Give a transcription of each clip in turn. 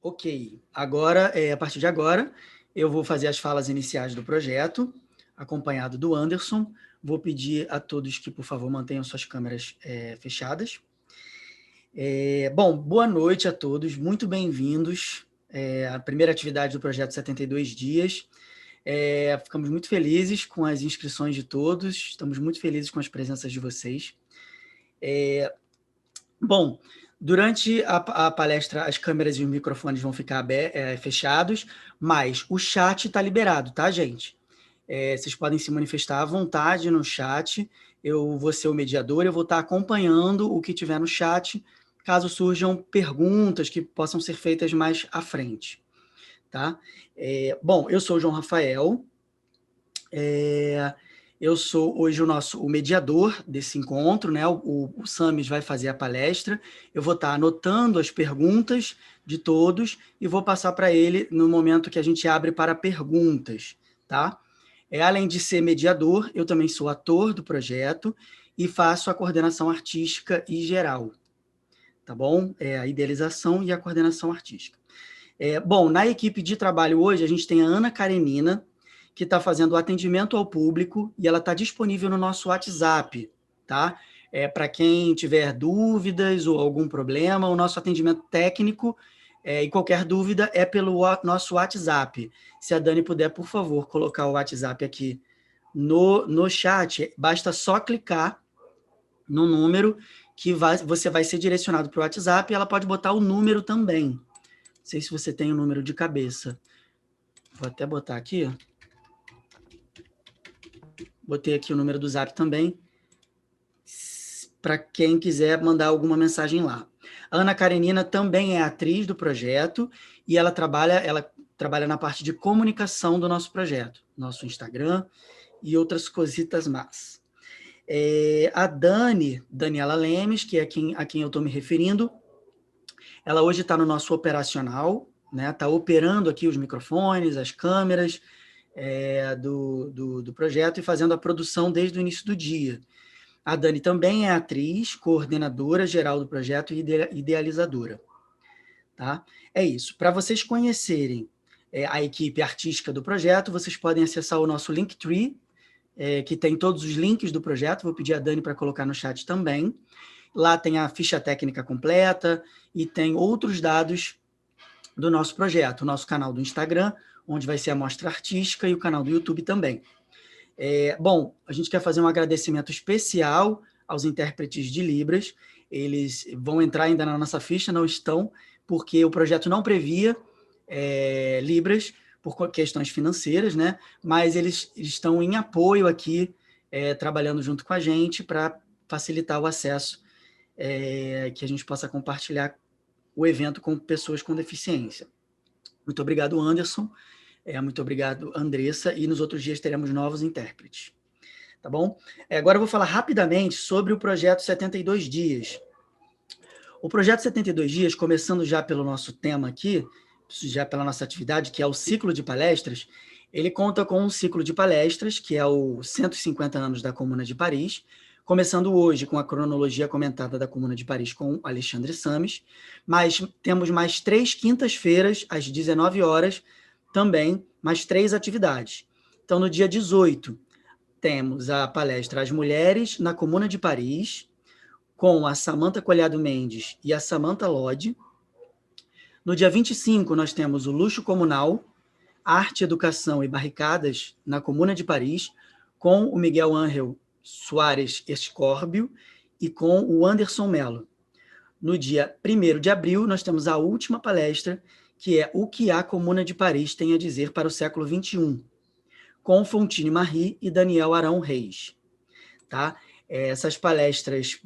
Ok, agora, a partir de agora, eu vou fazer as falas iniciais do projeto, acompanhado do Anderson. Vou pedir a todos que, por favor, mantenham suas câmeras fechadas. Bom, boa noite a todos, muito bem-vindos à primeira atividade do projeto 72 dias. Ficamos muito felizes com as inscrições de todos, estamos muito felizes com as presenças de vocês. Bom, durante a palestra, as câmeras e os microfones vão ficar fechados, mas o chat está liberado, tá, gente? Vocês podem se manifestar à vontade no chat, eu vou ser o mediador, eu vou estar acompanhando o que tiver no chat, caso surjam perguntas que possam ser feitas mais à frente, tá? Bom, eu sou o João Rafael, eu sou hoje o mediador desse encontro, né? O Samis vai fazer a palestra, eu vou estar anotando as perguntas de todos e vou passar para ele no momento que a gente abre para perguntas, tá? Além de ser mediador, eu também sou ator do projeto e faço a coordenação artística e geral, tá bom? A idealização e a coordenação artística. Bom, na equipe de trabalho hoje, a gente tem a Ana Karenina, que está fazendo o atendimento ao público, e ela está disponível no nosso WhatsApp, tá? Para quem tiver dúvidas ou algum problema, o nosso atendimento técnico, e qualquer dúvida, é pelo nosso WhatsApp. Se a Dani puder, por favor, colocar o WhatsApp aqui no chat, basta só clicar no número que você vai ser direcionado para o WhatsApp, e ela pode botar o número também. Não sei se você tem o número de cabeça. Vou até botar aqui, ó. Botei aqui o número do Zap também, para quem quiser mandar alguma mensagem lá. A Ana Karenina também é atriz do projeto, e ela trabalha na parte de comunicação do nosso projeto, nosso Instagram e outras cositas más. A Daniela Lemes, que é a quem eu estou me referindo, ela hoje está no nosso operacional, né? Está operando aqui os microfones, as câmeras, do projeto e fazendo a produção desde o início do dia. A Dani também é atriz, coordenadora geral do projeto e idealizadora. Tá? É isso. Para vocês conhecerem a equipe artística do projeto, vocês podem acessar o nosso Linktree, que tem todos os links do projeto. Vou pedir a Dani para colocar no chat também. Lá tem a ficha técnica completa e tem outros dados do nosso projeto, o nosso canal do Instagram, onde vai ser a mostra artística, e o canal do YouTube também. Bom, a gente quer fazer um agradecimento especial aos intérpretes de Libras. Eles vão entrar ainda na nossa ficha, não estão, porque o projeto não previa Libras por questões financeiras, né? Mas eles estão em apoio aqui, trabalhando junto com a gente para facilitar o acesso, que a gente possa compartilhar o evento com pessoas com deficiência. Muito obrigado, Anderson. Muito obrigado, Andressa. E nos outros dias teremos novos intérpretes. Tá bom? Agora eu vou falar rapidamente sobre o projeto 72 dias. O projeto 72 dias, começando já pelo nosso tema aqui, já pela nossa atividade, que é o ciclo de palestras, ele conta com um ciclo de palestras, que é o 150 anos da Comuna de Paris, começando hoje com a cronologia comentada da Comuna de Paris com Alexandre Samis, mas temos mais 3 quintas-feiras, às 19 horas, também mais 3 atividades. Então, no dia 18, temos a palestra As Mulheres na Comuna de Paris, com a Samantha Colhado Mendes e a Samantha Lodge. No dia 25, nós temos o Luxo Comunal, Arte, Educação e Barricadas na Comuna de Paris, com o Miguel Ángel Soares Escórbio e com o Anderson Mello. No dia 1º de abril, nós temos a última palestra, que é O que a Comuna de Paris tem a dizer para o século XXI, com Fontine Marie e Daniel Arão Reis. Tá? Essas palestras,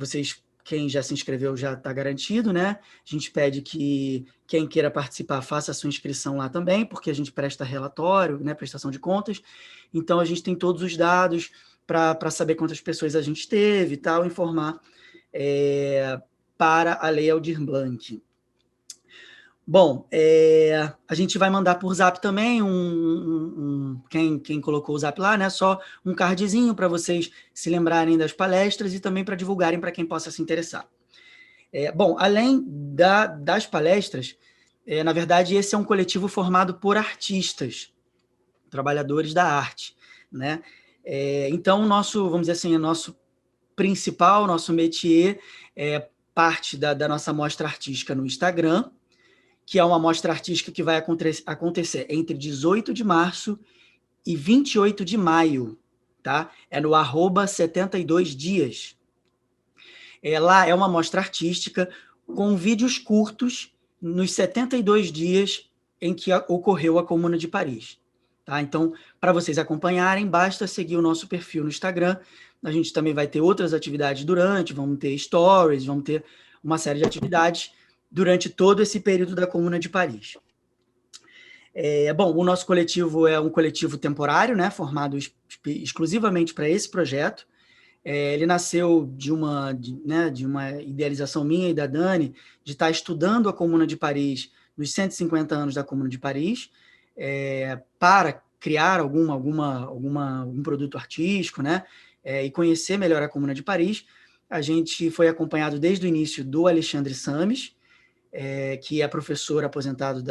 quem já se inscreveu já está garantido, né? A gente pede que quem queira participar faça a sua inscrição lá também, porque a gente presta relatório, né, prestação de contas, então a gente tem todos os dados para saber quantas pessoas a gente teve e tal, informar para a Lei Aldir Blanc. Bom, a gente vai mandar por Zap também, quem colocou o Zap lá, né? Só um cardzinho para vocês se lembrarem das palestras e também para divulgarem para quem possa se interessar. Bom, além das palestras, Na verdade, esse é um coletivo formado por artistas, trabalhadores da arte, né? Então, vamos dizer assim, o nosso principal, nosso métier é parte da nossa mostra artística no Instagram, que é uma mostra artística que vai acontecer entre 18 de março e 28 de maio, tá? É no @72dias. Lá é uma mostra artística com vídeos curtos nos 72 dias em que ocorreu a Comuna de Paris. Tá? Então, para vocês acompanharem, basta seguir o nosso perfil no Instagram. A gente também vai ter outras atividades vamos ter stories, vamos ter uma série de atividades durante todo esse período da Comuna de Paris. Bom, o nosso coletivo é um coletivo temporário, né, formado exclusivamente para esse projeto. Ele nasceu de uma idealização minha e da Dani, de estar estudando a Comuna de Paris nos 150 anos da Comuna de Paris, para criar algum produto artístico, né, e conhecer melhor a Comuna de Paris. A gente foi acompanhado desde o início do Alexandre Sames, que é professor aposentado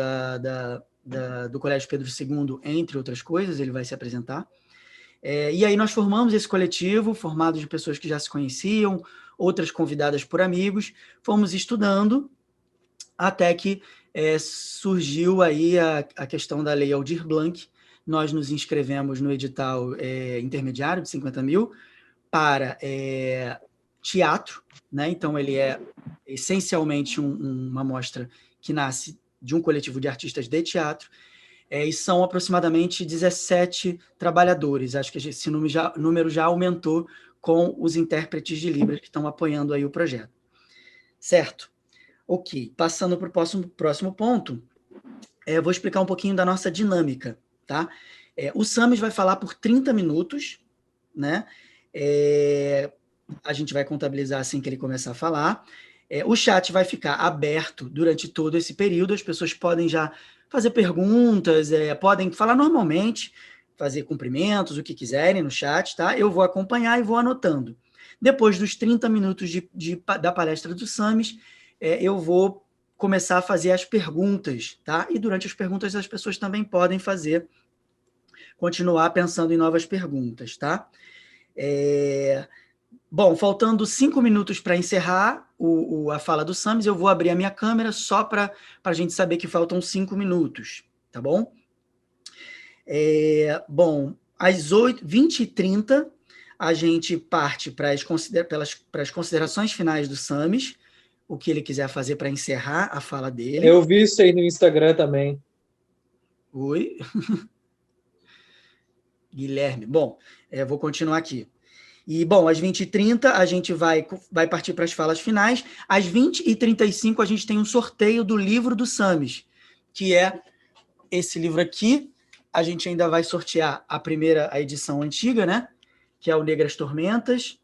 do Colégio Pedro II, entre outras coisas, ele vai se apresentar. E aí nós formamos esse coletivo, formado de pessoas que já se conheciam, outras convidadas por amigos, fomos estudando, até que surgiu aí a questão da Lei Aldir Blanc. Nós nos inscrevemos no edital intermediário de 50 mil para teatro, né? Então ele é essencialmente uma mostra que nasce de um coletivo de artistas de teatro, e são aproximadamente 17 trabalhadores. Acho que esse número já aumentou com os intérpretes de Libras que estão apoiando aí o projeto. Certo? Ok. Passando para o próximo ponto, vou explicar um pouquinho da nossa dinâmica. Tá? O Sames vai falar por 30 minutos, né? A gente vai contabilizar assim que ele começar a falar. O chat vai ficar aberto durante todo esse período, as pessoas podem já fazer perguntas, podem falar normalmente, fazer cumprimentos, o que quiserem no chat, tá? Eu vou acompanhar e vou anotando. Depois dos 30 minutos da palestra do Sames, eu vou começar a fazer as perguntas, tá? E durante as perguntas as pessoas também podem continuar pensando em novas perguntas, tá? Bom, faltando 5 minutos para encerrar a fala do Sames, eu vou abrir a minha câmera só para a gente saber que faltam 5 minutos, tá bom? Bom, às 20h30, a gente parte para as considerações finais do Sames, o que ele quiser fazer para encerrar a fala dele. Eu vi isso aí no Instagram também. Oi? Guilherme. Bom, vou continuar aqui. E, bom, às 20h30 a gente vai partir para as falas finais. Às 20h35 a gente tem um sorteio do livro do Sames, que é esse livro aqui. A gente ainda vai sortear a edição antiga, né? Que é o Negras Tormentas,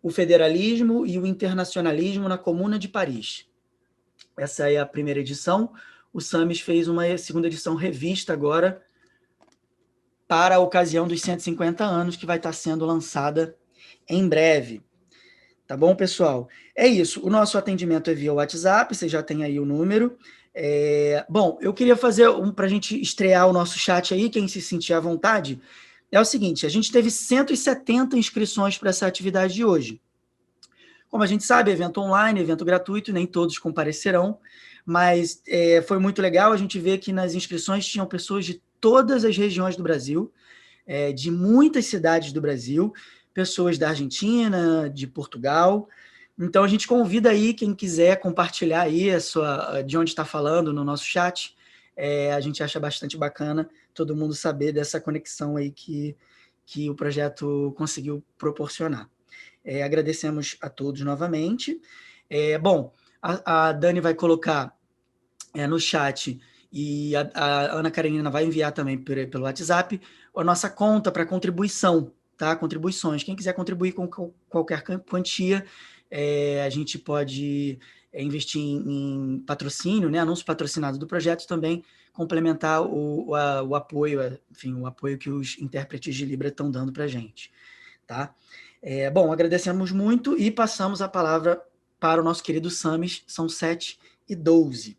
o Federalismo e o Internacionalismo na Comuna de Paris. Essa é a primeira edição. O Sames fez uma segunda edição revista agora, para a ocasião dos 150 anos, que vai estar sendo lançada em breve. Tá bom, pessoal? É isso. O nosso atendimento é via WhatsApp, você já tem aí o número. Bom, eu queria fazer para a gente estrear o nosso chat aí, quem se sentir à vontade. É o seguinte, a gente teve 170 inscrições para essa atividade de hoje. Como a gente sabe, evento online, evento gratuito, nem todos comparecerão, mas foi muito legal a gente ver que nas inscrições tinham pessoas de todas as regiões do Brasil, de muitas cidades do Brasil, pessoas da Argentina, de Portugal. Então, a gente convida aí quem quiser compartilhar aí de onde está falando no nosso chat. A gente acha bastante bacana todo mundo saber dessa conexão aí que o projeto conseguiu proporcionar. Agradecemos a todos novamente. Bom, a Dani vai colocar no chat e a Ana Karenina vai enviar também pelo WhatsApp a nossa conta para contribuição, tá? Contribuições. Quem quiser contribuir com qualquer quantia, a gente pode investir em patrocínio, né? Anúncio patrocinado do projeto, também complementar o apoio, enfim, o apoio que os intérpretes de Libra estão dando para a gente, tá? Bom, agradecemos muito e passamos a palavra para o nosso querido Sames. São 7h12.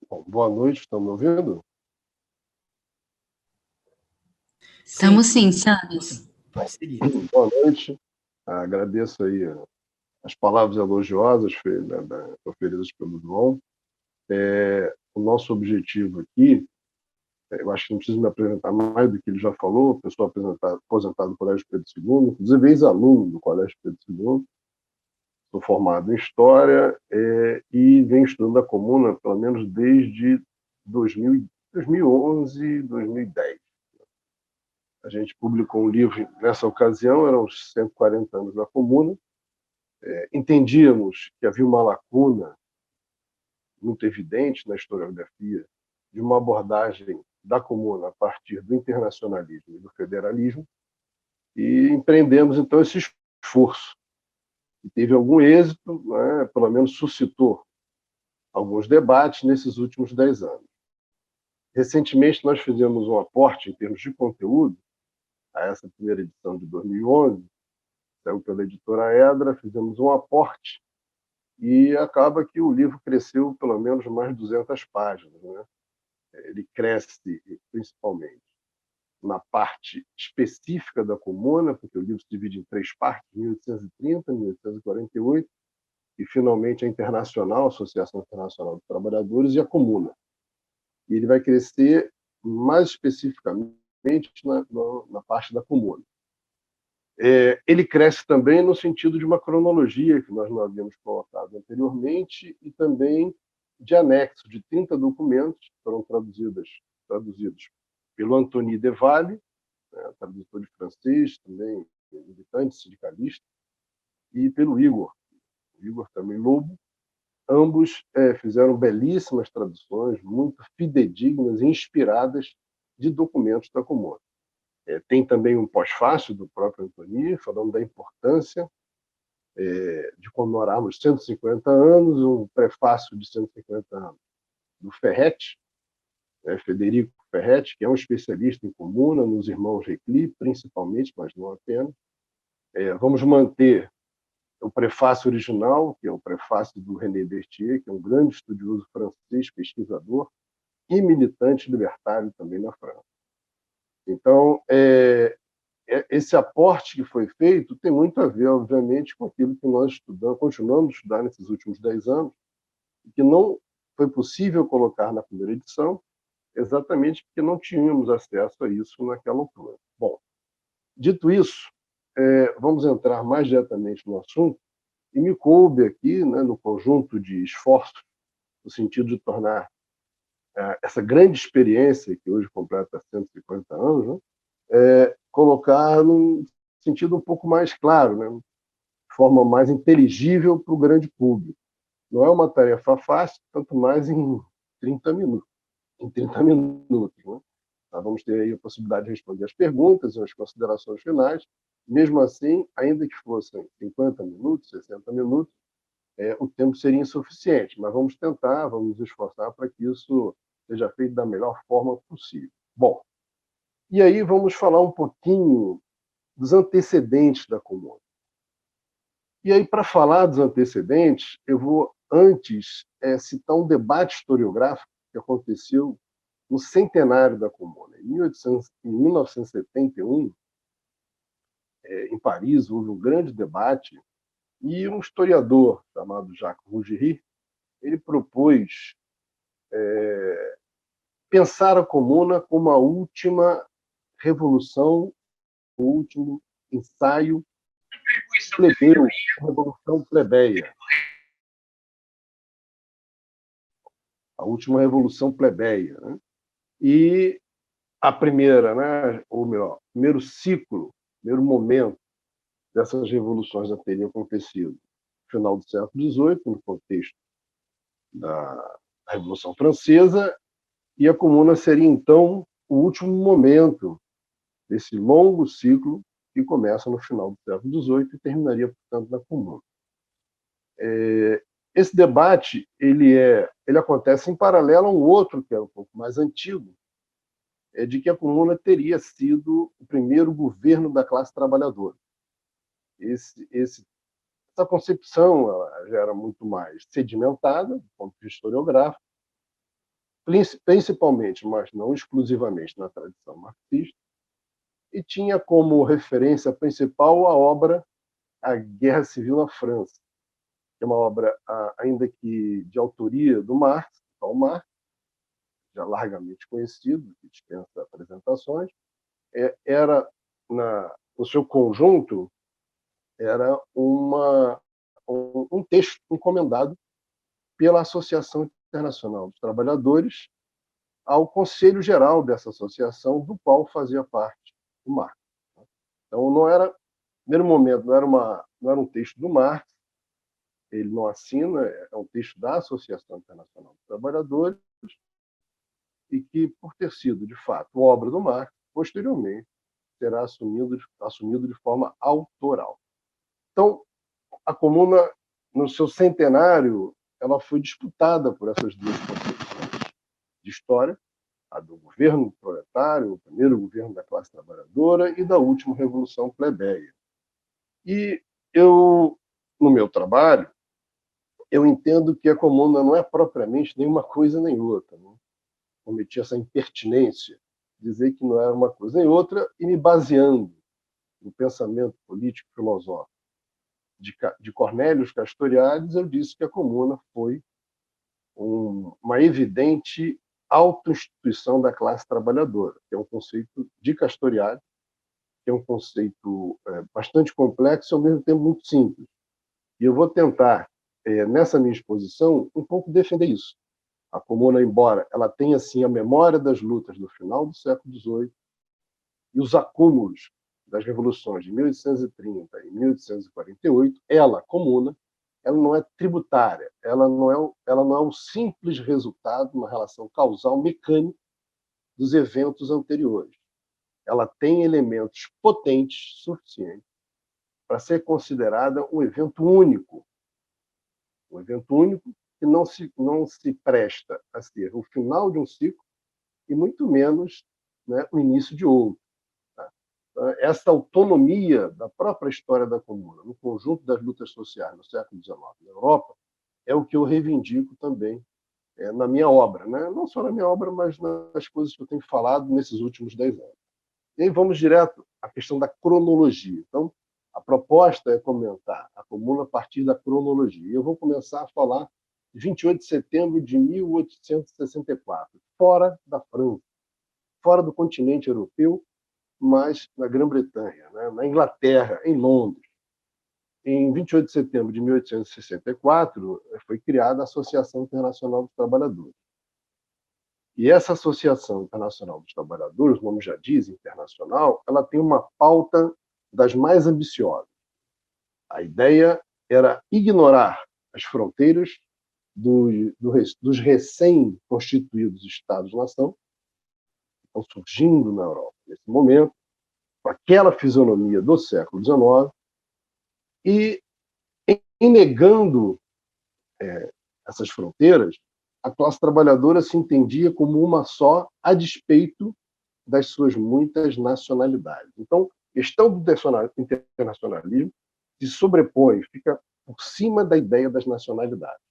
Bom, boa noite, estão me ouvindo? Estamos sim, Salles. Pode seguir. Boa noite. Agradeço aí as palavras elogiosas proferidas pelo João. O nosso objetivo aqui, eu acho que não preciso me apresentar mais do que ele já falou, pessoa aposentada do Colégio Pedro II, inclusive ex-aluno do Colégio Pedro II, sou formado em História e venho estudando a Comuna pelo menos desde 2011, 2010. A gente publicou um livro nessa ocasião, eram os 140 anos da Comuna. Entendíamos que havia uma lacuna muito evidente na historiografia de uma abordagem da Comuna a partir do internacionalismo e do federalismo, e empreendemos, então, esse esforço. E teve algum êxito, né? Pelo menos suscitou alguns debates nesses últimos 10 anos. Recentemente, nós fizemos um aporte em termos de conteúdo a essa primeira edição de 2011, saiu pela editora Edra, fizemos um aporte e acaba que o livro cresceu pelo menos mais de 200 páginas. Né? Ele cresce principalmente na parte específica da Comuna, porque o livro se divide em 3 partes, 1830, 1848, e finalmente a Internacional, a Associação Internacional dos Trabalhadores, e a Comuna. E ele vai crescer mais especificamente na parte da Comuna. Ele cresce também no sentido de uma cronologia, que nós não havíamos colocado anteriormente, e também de anexo de 30 documentos que foram traduzidos pelo Antony Devalle, tradutor de francês, também militante sindicalista, e pelo Igor também Lobo. Ambos fizeram belíssimas traduções, muito fidedignas e inspiradas de documentos da Comuna. Tem também um pós-fácil do próprio Antony, falando da importância de comemorarmos 150 anos, um prefácio de 150 anos do Ferretti, Federico Ferretti, que é um especialista em Comuna, nos irmãos Recli, principalmente, mas não apenas. Vamos manter o prefácio original, que é o prefácio do René Berthier, que é um grande estudioso francês, pesquisador e militante libertário também na França. Então, esse aporte que foi feito tem muito a ver, obviamente, com aquilo que nós continuamos a estudar nesses últimos 10 anos, e que não foi possível colocar na primeira edição, exatamente porque não tínhamos acesso a isso naquela altura. Bom, dito isso, vamos entrar mais diretamente no assunto, e me coube aqui, né, no conjunto de esforços, no sentido de tornar essa grande experiência, que hoje completa 150 anos, né, colocar num sentido um pouco mais claro, né, de forma mais inteligível para o grande público. Não é uma tarefa fácil, tanto mais em 30 minutos. Né? Nós vamos ter aí a possibilidade de responder as perguntas e as considerações finais. Mesmo assim, ainda que fossem 50 minutos, 60 minutos, o tempo seria insuficiente, mas vamos tentar, vamos nos esforçar para que isso seja feito da melhor forma possível. Bom, e aí vamos falar um pouquinho dos antecedentes da Comuna. E aí, para falar dos antecedentes, eu vou antes citar um debate historiográfico que aconteceu no centenário da Comuna. Em 1971, em Paris, houve um grande debate e um historiador chamado Jacques Rougerie, ele propôs pensar a Comuna como a última revolução, o último ensaio plebeu, revolução plebeia. A última revolução plebeia. Né? E a primeira, né, ou melhor, primeiro ciclo, primeiro momento dessas revoluções já teria acontecido no final do século XVIII, no contexto da Revolução Francesa, e a Comuna seria, então, o último momento desse longo ciclo que começa no final do século XVIII e terminaria, portanto, na Comuna. Esse debate ele acontece em paralelo a um outro que é um pouco mais antigo, de que a Comuna teria sido o primeiro governo da classe trabalhadora. Essa concepção ela já era muito mais sedimentada, do ponto de vista historiográfico, principalmente, mas não exclusivamente, na tradição marxista, e tinha como referência principal a obra A Guerra Civil na França, que é uma obra, ainda que de autoria do Marx, Karl Marx, já largamente conhecido, que dispensa apresentações, no seu conjunto, era um texto encomendado pela Associação Internacional dos Trabalhadores ao Conselho Geral dessa associação, do qual fazia parte o Marx. Então, não era, no primeiro momento, não era um texto do Marx, ele não assina, é um texto da Associação Internacional dos Trabalhadores, e que, por ter sido, de fato, obra do Marx, posteriormente será assumido de forma autoral. Então, a Comuna, no seu centenário, ela foi disputada por essas duas concepções de história, a do governo proletário, o primeiro governo da classe trabalhadora, e da última revolução plebeia. E eu, no meu trabalho, eu entendo que a Comuna não é propriamente nenhuma coisa nem outra. Né? Cometi essa impertinência, dizer que não era uma coisa nem outra, e me baseando no pensamento político-filosófico de Cornelius Castoriadis, eu disse que a Comuna foi uma evidente autoinstituição da classe trabalhadora, que é um conceito de Castoriadis, que é um conceito bastante complexo e, ao mesmo tempo, muito simples. E eu vou tentar, nessa minha exposição, um pouco defender isso. A Comuna, embora ela tenha, assim, a memória das lutas do final do século XVIII e os acúmulos das revoluções de 1830 e 1848, ela, Comuna, ela não é tributária, ela não é um simples resultado, uma relação causal mecânica dos eventos anteriores. Ela tem elementos potentes suficientes para ser considerada um evento único que não se presta a ser o final de um ciclo e muito menos, né, o início de outro. Tá? Essa autonomia da própria história da Comuna, no conjunto das lutas sociais no século XIX na Europa, é o que eu reivindico também na minha obra, né? Não só na minha obra, mas nas coisas que eu tenho falado nesses últimos 10 anos. E aí vamos direto à questão da cronologia. Então, a proposta é comentar a Comuna a partir da cronologia. Eu vou começar a falar de 28 de setembro de 1864, fora da França, fora do continente europeu, mas na Grã-Bretanha, né? Na Inglaterra, em Londres. Em 28 de setembro de 1864, foi criada a Associação Internacional dos Trabalhadores. E essa Associação Internacional dos Trabalhadores, o nome já diz, internacional, ela tem uma pauta das mais ambiciosas. A ideia era ignorar as fronteiras dos recém-constituídos Estados-nação, que estão surgindo na Europa nesse momento, com aquela fisionomia do século XIX, e, em negando essas fronteiras, a classe trabalhadora se entendia como uma só, a despeito das suas muitas nacionalidades. Então, a questão do internacionalismo se sobrepõe, fica por cima da ideia das nacionalidades.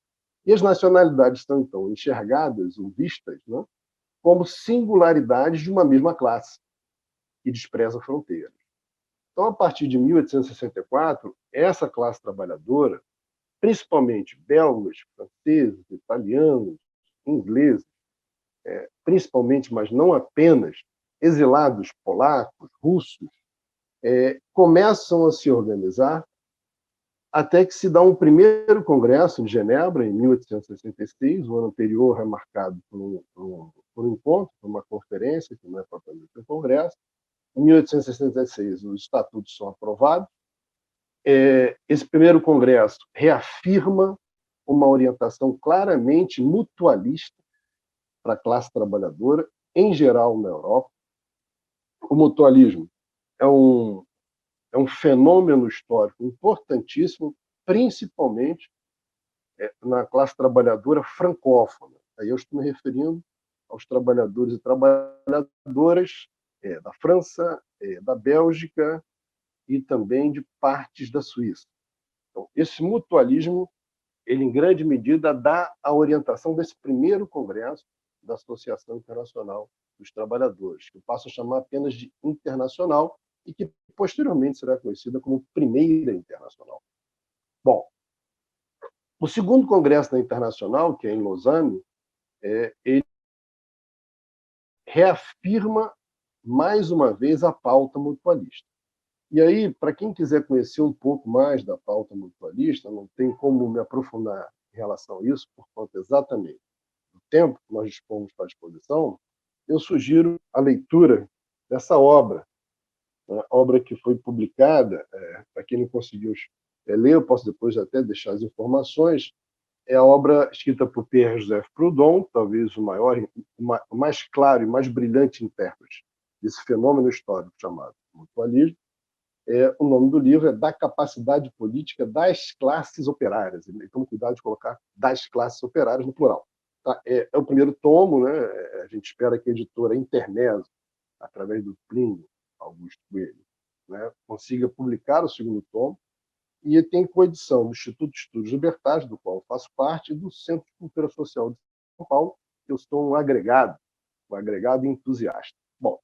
E as nacionalidades são, então, enxergadas ou vistas, né, como singularidades de uma mesma classe, que despreza fronteiras. Então, a partir de 1864, essa classe trabalhadora, principalmente belgas, franceses, italianos, ingleses, principalmente, mas não apenas, exilados polacos, russos, começam a se organizar até que se dá um primeiro congresso em Genebra, em 1866, o ano anterior é marcado por um encontro, por uma conferência, que não é propriamente um congresso. Em 1866, os estatutos são aprovados. Esse primeiro congresso reafirma uma orientação claramente mutualista para a classe trabalhadora, em geral, na Europa. O mutualismo é um fenômeno histórico importantíssimo, principalmente na classe trabalhadora francófona. Aí eu estou me referindo aos trabalhadores e trabalhadoras da França, da Bélgica e também de partes da Suíça. Então, esse mutualismo, ele em grande medida dá a orientação desse primeiro congresso da Associação Internacional dos Trabalhadores, que eu passo a chamar apenas de Internacional e que posteriormente será conhecida como Primeira Internacional. Bom, o segundo congresso da Internacional, que é em Lausanne, ele reafirma mais uma vez a pauta mutualista. E aí, para quem quiser conhecer um pouco mais da pauta mutualista, não tem como me aprofundar em relação a isso, por conta exatamente do tempo que nós dispomos para a exposição, eu sugiro a leitura dessa obra, uma obra que foi publicada, para quem não conseguiu ler, eu posso depois até deixar as informações, é a obra escrita por Pierre-Joseph Proudhon, talvez o mais claro e mais brilhante intérprete desse fenômeno histórico chamado mutualismo. O nome do livro é Da Capacidade Política das Classes Operárias. Então, cuidado de colocar das classes operárias no plural. Tá? É o primeiro tomo, né? A gente espera que a editora Intermezzo, através do Plínio Augusto Coelho, né, consiga publicar o segundo tomo, e tem coedição do Instituto de Estudos Libertários, do qual eu faço parte, e do Centro de Cultura Social de São Paulo, que eu sou um agregado entusiasta. Bom,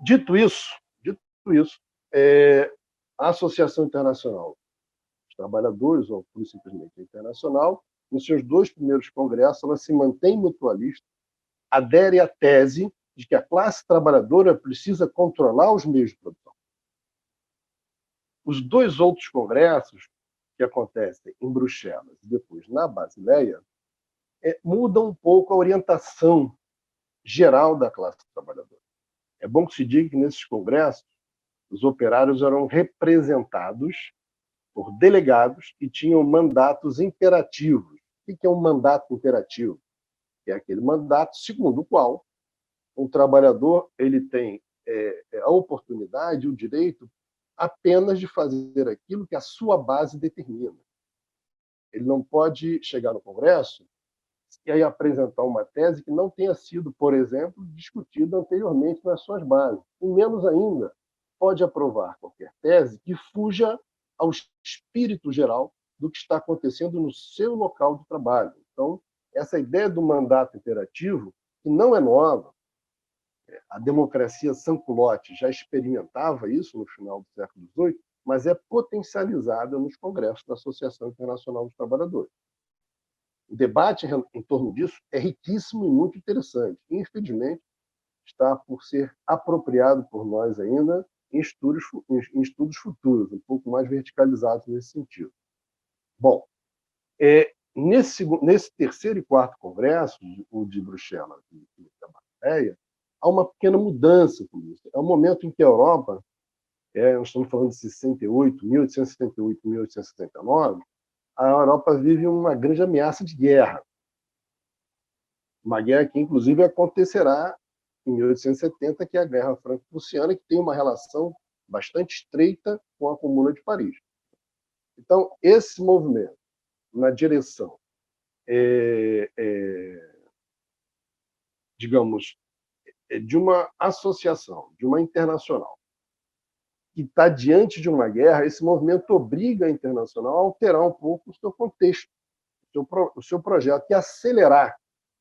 dito isso, a Associação Internacional dos Trabalhadores, ou simplesmente internacional, nos seus 2 primeiros congressos, ela se mantém mutualista, adere à tese de que a classe trabalhadora precisa controlar os meios de produção. Os 2 outros congressos, que acontecem em Bruxelas e depois na Basileia, mudam um pouco a orientação geral da classe trabalhadora. É bom que se diga que nesses congressos os operários eram representados por delegados que tinham mandatos imperativos. O que é um mandato imperativo? É aquele mandato segundo o qual o trabalhador ele tem a oportunidade, o direito apenas de fazer aquilo que a sua base determina. Ele não pode chegar no Congresso e aí apresentar uma tese que não tenha sido, por exemplo, discutida anteriormente nas suas bases. E menos ainda, pode aprovar qualquer tese que fuja ao espírito geral do que está acontecendo no seu local de trabalho. Então, essa ideia do mandato imperativo, que não é nova, a democracia sans-culotte já experimentava isso no final do século XVIII, mas é potencializada nos congressos da Associação Internacional dos Trabalhadores. O debate em torno disso é riquíssimo e muito interessante. Infelizmente, está por ser apropriado por nós ainda em estudos futuros, um pouco mais verticalizados nesse sentido. Bom, nesse terceiro e quarto congresso, o de Bruxelas e da Basileia, há uma pequena mudança com isso. É um momento em que a Europa, nós estamos falando de 1868, 1869, a Europa vive uma grande ameaça de guerra. Uma guerra que, inclusive, acontecerá em 1870, que é a Guerra Franco-Prussiana, que tem uma relação bastante estreita com a Comuna de Paris. Então, esse movimento, na direção, digamos, de uma associação, de uma internacional, que está diante de uma guerra, esse movimento obriga a internacional a alterar um pouco o seu contexto, o seu projeto, e acelerar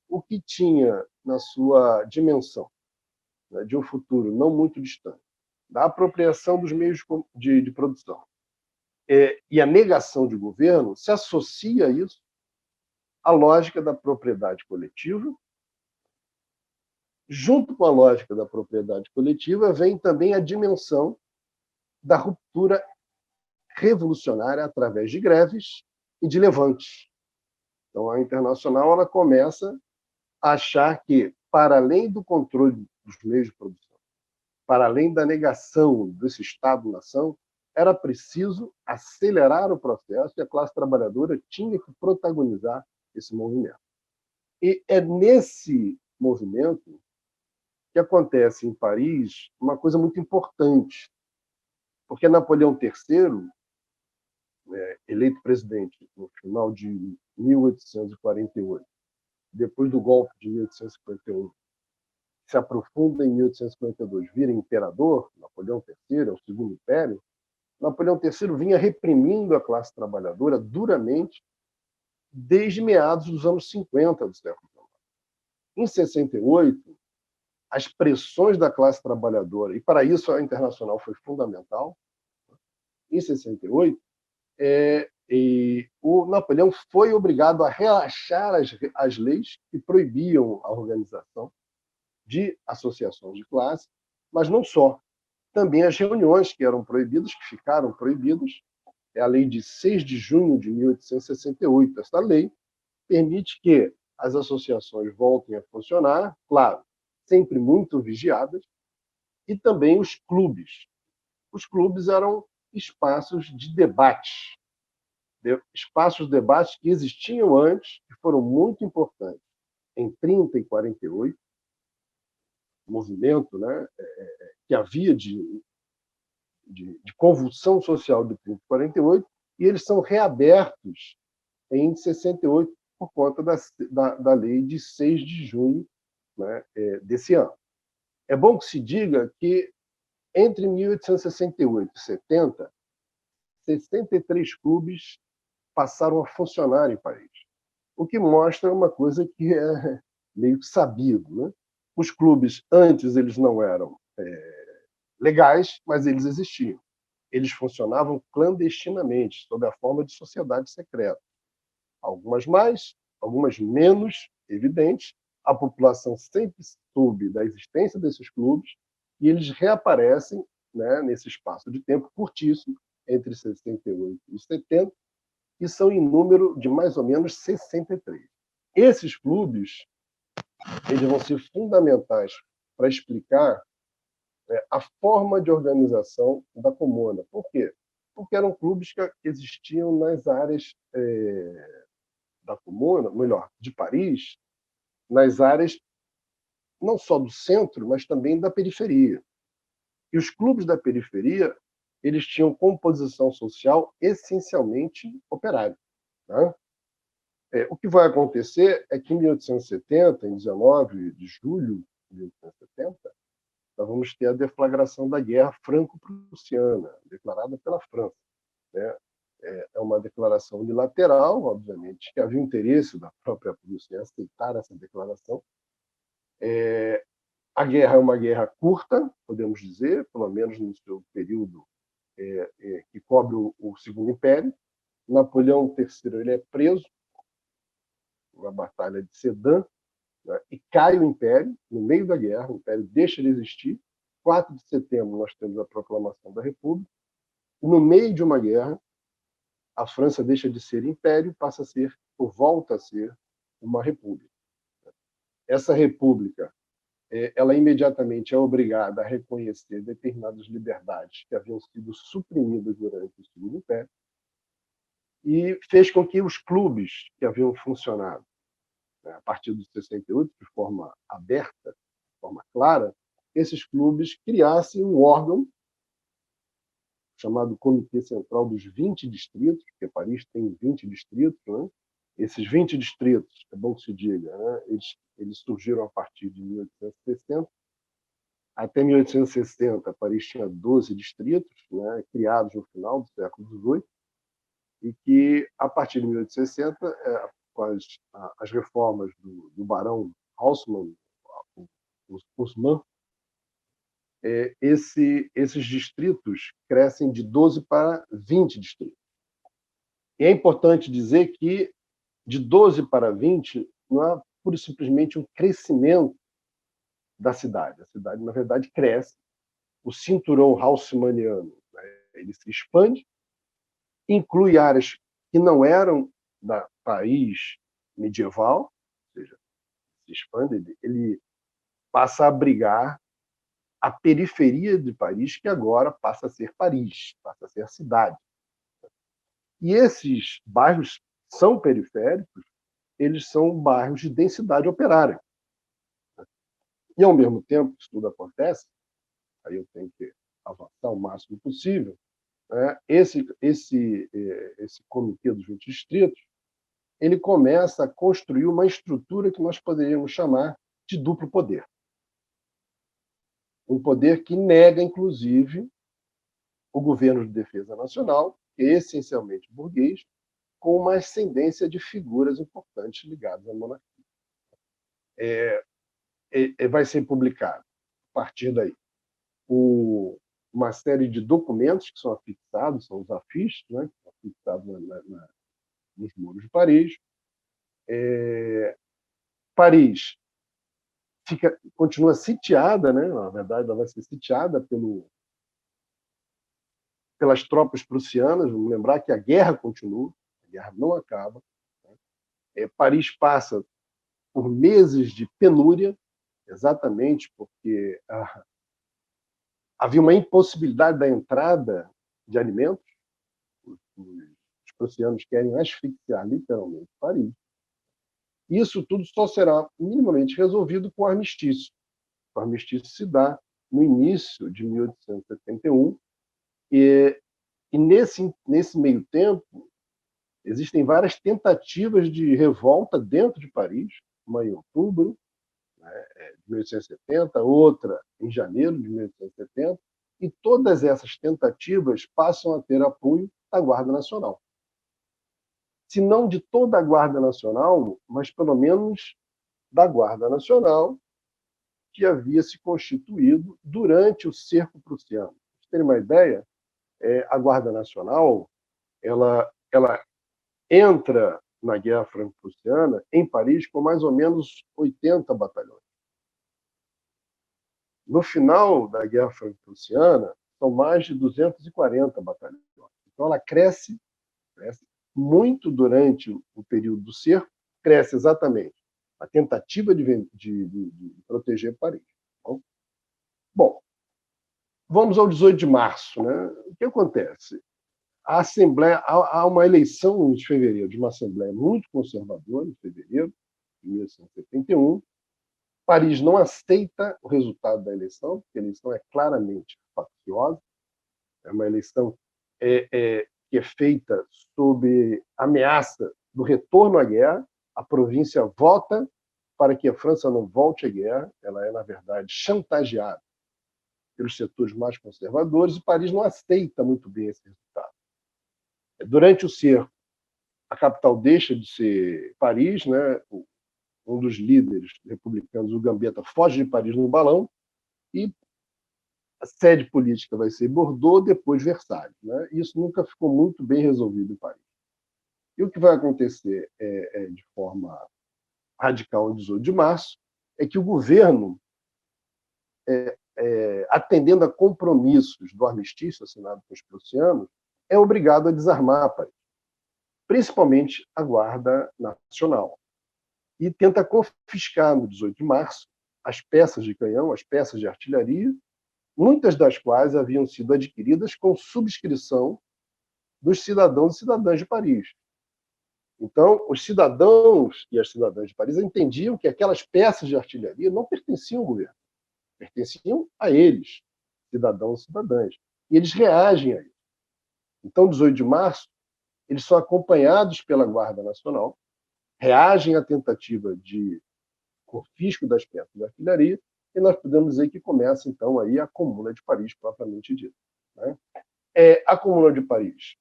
o que tinha na sua dimensão, né, de um futuro não muito distante, da apropriação dos meios de produção e a negação de governo, se associa a isso à lógica da propriedade coletiva. Junto com a lógica da propriedade coletiva, vem também a dimensão da ruptura revolucionária através de greves e de levantes. Então, a Internacional ela começa a achar que, para além do controle dos meios de produção, para além da negação desse Estado-nação, era preciso acelerar o processo e a classe trabalhadora tinha que protagonizar esse movimento. E é nesse movimento que acontece em Paris uma coisa muito importante, porque Napoleão III, eleito presidente no final de 1848, depois do golpe de 1851, se aprofunda em 1852, vira imperador, Napoleão III, é o Segundo Império, Napoleão III vinha reprimindo a classe trabalhadora duramente desde meados dos anos 50 do século XIX. Em 68, as pressões da classe trabalhadora, e para isso a Internacional foi fundamental, em 68, o Napoleão foi obrigado a relaxar as leis que proibiam a organização de associações de classe, mas não só. Também as reuniões que eram proibidas, que ficaram proibidas, é a lei de 6 de junho de 1868. Essa lei permite que as associações voltem a funcionar, claro, sempre muito vigiadas, e também os clubes. Os clubes eram espaços de debate, espaços de debate que existiam antes, que foram muito importantes em 30 e 48, movimento, né, que havia de convulsão social de 30 e 48, e eles são reabertos em 68 por conta da lei de 6 de junho, né, desse ano. É bom que se diga que entre 1868 e 70, 63 clubes passaram a funcionar em Paris, o que mostra uma coisa que é meio que sabido, né? Os clubes, antes, eles não eram legais, mas eles existiam. Eles funcionavam clandestinamente, sob a forma de sociedade secreta. Algumas mais, algumas menos evidentes. A população sempre soube da existência desses clubes e eles reaparecem, né, nesse espaço de tempo curtíssimo, entre 68 e 70, e são em número de mais ou menos 63. Esses clubes eles vão ser fundamentais para explicar a forma de organização da comuna. Por quê? Porque eram clubes que existiam nas áreas da comuna, melhor, de Paris, nas áreas não só do centro, mas também da periferia. E os clubes da periferia, eles tinham composição social essencialmente operária. Né? O que vai acontecer é que em 1870, em 19 de julho de 1870, nós vamos ter a deflagração da Guerra Franco-Prussiana, declarada pela França. Né? É uma declaração unilateral, obviamente, que havia interesse da própria Prússia em aceitar essa declaração. A guerra é uma guerra curta, podemos dizer, pelo menos no seu período que cobre o Segundo Império. Napoleão III ele é preso na Batalha de Sedan, né, e cai o Império no meio da guerra, o Império deixa de existir. 4 de setembro nós temos a proclamação da República. E no meio de uma guerra, a França deixa de ser império, passa a ser, ou volta a ser, uma república. Essa república, ela imediatamente é obrigada a reconhecer determinadas liberdades que haviam sido suprimidas durante o Segundo Império, e fez com que os clubes que haviam funcionado a partir de 68, de forma aberta, de forma clara, esses clubes criassem um órgão chamado Comitê Central dos 20 Distritos, porque Paris tem 20 distritos. Né? Esses 20 distritos, é bom que se diga, né? eles surgiram a partir de 1860. Até 1860, Paris tinha 12 distritos, né? criados no final do século XVIII, e que, a partir de 1860, com as reformas do barão Haussmann, Haussmann, esses distritos crescem de 12 para 20 distritos. E é importante dizer que de 12 para 20 não é pura e simplesmente um crescimento da cidade. A cidade, na verdade, cresce. O cinturão haussmanniano, né, ele se expande, inclui áreas que não eram da Paris medieval, ou seja, se expande, ele passa a abrigar a periferia de Paris, que agora passa a ser Paris, passa a ser a cidade. E esses bairros são periféricos, eles são bairros de densidade operária. E, ao mesmo tempo que isso tudo acontece, aí eu tenho que avançar o máximo possível, né? Esse comitê dos 20 distritos, ele começa a construir uma estrutura que nós poderíamos chamar de duplo poder. Um poder que nega, inclusive, o governo de defesa nacional, que é essencialmente burguês, com uma ascendência de figuras importantes ligadas à monarquia. vai ser publicado, a partir daí, uma série de documentos que são afixados, são os afixes, né, que são afixados nos muros de Paris. Paris continua sitiada, né? Na verdade, ela vai ser sitiada pelas tropas prussianas. Vamos lembrar que a guerra continua, a guerra não acaba. Paris passa por meses de penúria, exatamente porque havia uma impossibilidade da entrada de alimentos. Os prussianos querem asfixiar literalmente Paris. Isso tudo só será minimamente resolvido com o armistício. O armistício se dá no início de 1871, e nesse meio tempo existem várias tentativas de revolta dentro de Paris, uma em outubro, né, de 1870, outra em janeiro de 1870, e todas essas tentativas passam a ter apoio da Guarda Nacional. Se não de toda a Guarda Nacional, mas pelo menos da Guarda Nacional, que havia se constituído durante o cerco prussiano. Para vocês terem uma ideia, a Guarda Nacional ela entra na Guerra Franco-Prussiana em Paris com mais ou menos 80 batalhões. No final da Guerra Franco-Prussiana, são mais de 240 batalhões. Então, ela cresce muito durante o período do cerco, cresce exatamente a tentativa de proteger Paris. Bom, vamos ao 18 de março. Né? O que acontece? A Assembleia, há uma eleição de fevereiro, de uma Assembleia muito conservadora, em fevereiro de 1871. Paris não aceita o resultado da eleição, porque a eleição é claramente facciosa. É uma eleição que é feita sob ameaça do retorno à guerra. A província vota para que a França não volte à guerra. Ela é, na verdade, chantageada pelos setores mais conservadores, e Paris não aceita muito bem esse resultado. Durante o cerco, a capital deixa de ser Paris, né? Um dos líderes republicanos, o Gambetta, foge de Paris no balão, e a sede política vai ser Bordeaux, depois Versalhes. Né? Isso nunca ficou muito bem resolvido em Paris. E o que vai acontecer de forma radical, no 18 de março, é que o governo, atendendo a compromissos do armistício assinado com os prussianos, é obrigado a desarmar Paris, principalmente a Guarda Nacional, e tenta confiscar, no 18 de março, as peças de canhão, as peças de artilharia, muitas das quais haviam sido adquiridas com subscrição dos cidadãos e cidadãs de Paris. Então, os cidadãos e as cidadãs de Paris entendiam que aquelas peças de artilharia não pertenciam ao governo, pertenciam a eles, cidadãos e cidadãs. E eles reagem a isso. Então, 18 de março, eles são acompanhados pela Guarda Nacional, reagem à tentativa de confisco das peças de artilharia, e nós podemos dizer que começa, então, aí a Comuna de Paris, propriamente dita. Né? A Comuna de Paris,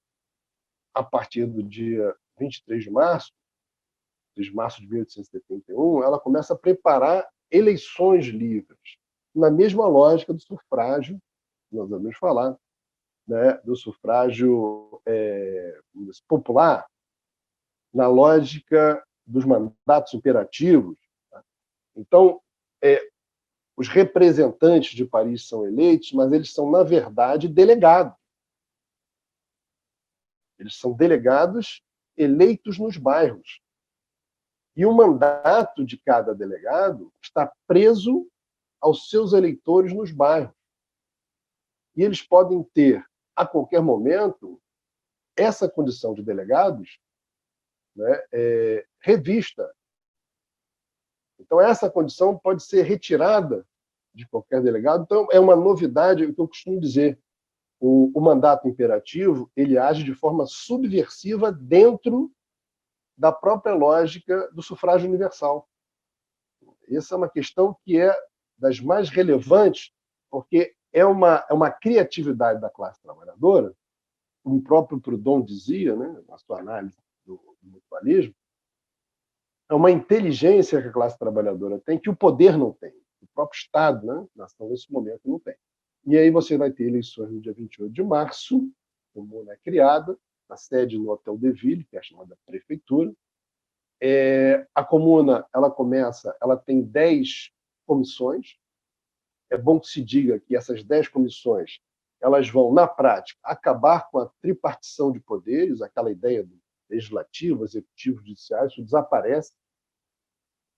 a partir do dia 23 de março de 1871, ela começa a preparar eleições livres, na mesma lógica do sufrágio, que nós vamos falar, né, do sufrágio popular, na lógica dos mandatos imperativos. Tá? Então, os representantes de Paris são eleitos, mas eles são, na verdade, delegados. Eles são delegados eleitos nos bairros. E o mandato de cada delegado está preso aos seus eleitores nos bairros. E eles podem ter, a qualquer momento, essa condição de delegados, né, revista. Então, essa condição pode ser retirada de qualquer delegado. Então, é uma novidade, o que eu costumo dizer. O mandato imperativo ele age de forma subversiva dentro da própria lógica do sufrágio universal. Essa é uma questão que é das mais relevantes, porque é uma criatividade da classe trabalhadora, como o próprio Proudhon dizia, né, na sua análise do mutualismo, é uma inteligência que a classe trabalhadora tem, que o poder não tem. O próprio Estado, né, nação, nesse momento, não tem. E aí você vai ter eleições no dia 28 de março, a comuna é criada, na sede no Hotel de Ville, que é a chamada prefeitura. A comuna, ela tem 10 comissões. É bom que se diga que essas 10 comissões, elas vão, na prática, acabar com a tripartição de poderes, aquela ideia do legislativo, executivo, judiciário, isso desaparece.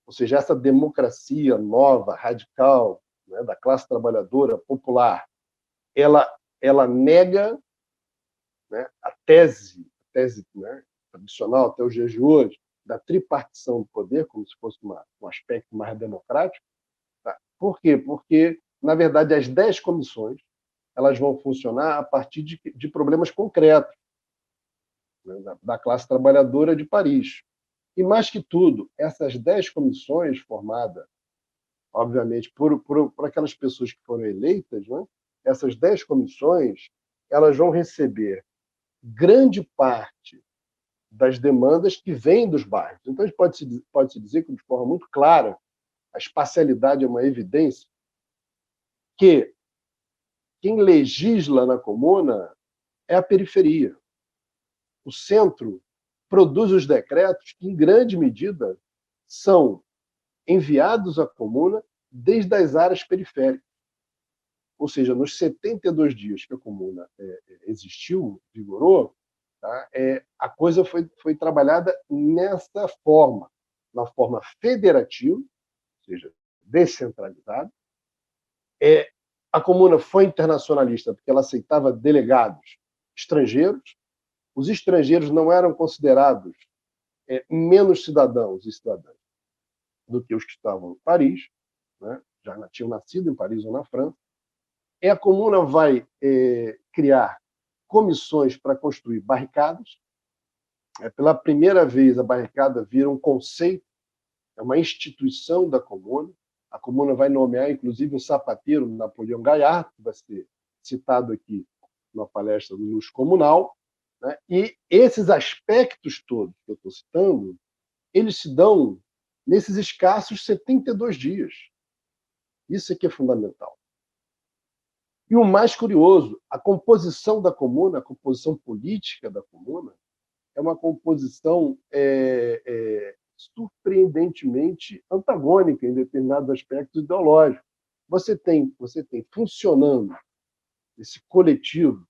Ou seja, essa democracia nova, radical, né, da classe trabalhadora popular, ela nega, né, a tese, né, tradicional até os dias de hoje, da tripartição do poder, como se fosse um aspecto mais democrático. Tá? Por quê? Porque, na verdade, as 10 comissões elas vão funcionar a partir de problemas concretos, né, da classe trabalhadora de Paris. E, mais que tudo, essas 10 comissões formadas, obviamente, por aquelas pessoas que foram eleitas, né, essas 10 comissões elas vão receber grande parte das demandas que vêm dos bairros. Então, a gente pode-se dizer que, de forma muito clara, a espacialidade é uma evidência, que quem legisla na comuna é a periferia. O centro produz os decretos que, em grande medida, são enviados à comuna desde as áreas periféricas. Ou seja, nos 72 dias que a comuna existiu, vigorou, tá, a coisa foi trabalhada nessa forma, na forma federativa, ou seja, descentralizada. A comuna foi internacionalista porque ela aceitava delegados estrangeiros. Os estrangeiros não eram considerados menos cidadãos e cidadãs do que os que estavam em Paris, né? Já tinham nascido em Paris ou na França. A comuna vai criar comissões para construir barricadas. Pela primeira vez, a barricada vira um conceito, é uma instituição da comuna. A comuna vai nomear, inclusive, um sapateiro, Napoleão Gaillard, que vai ser citado aqui na palestra do Luz Comunal. Né? E esses aspectos todos que eu estou citando, eles se dão nesses escassos 72 dias. Isso aqui é fundamental. E o mais curioso, a composição da comuna, a composição política da comuna, é uma composição surpreendentemente antagônica em determinados aspectos ideológicos. Você tem funcionando esse coletivo,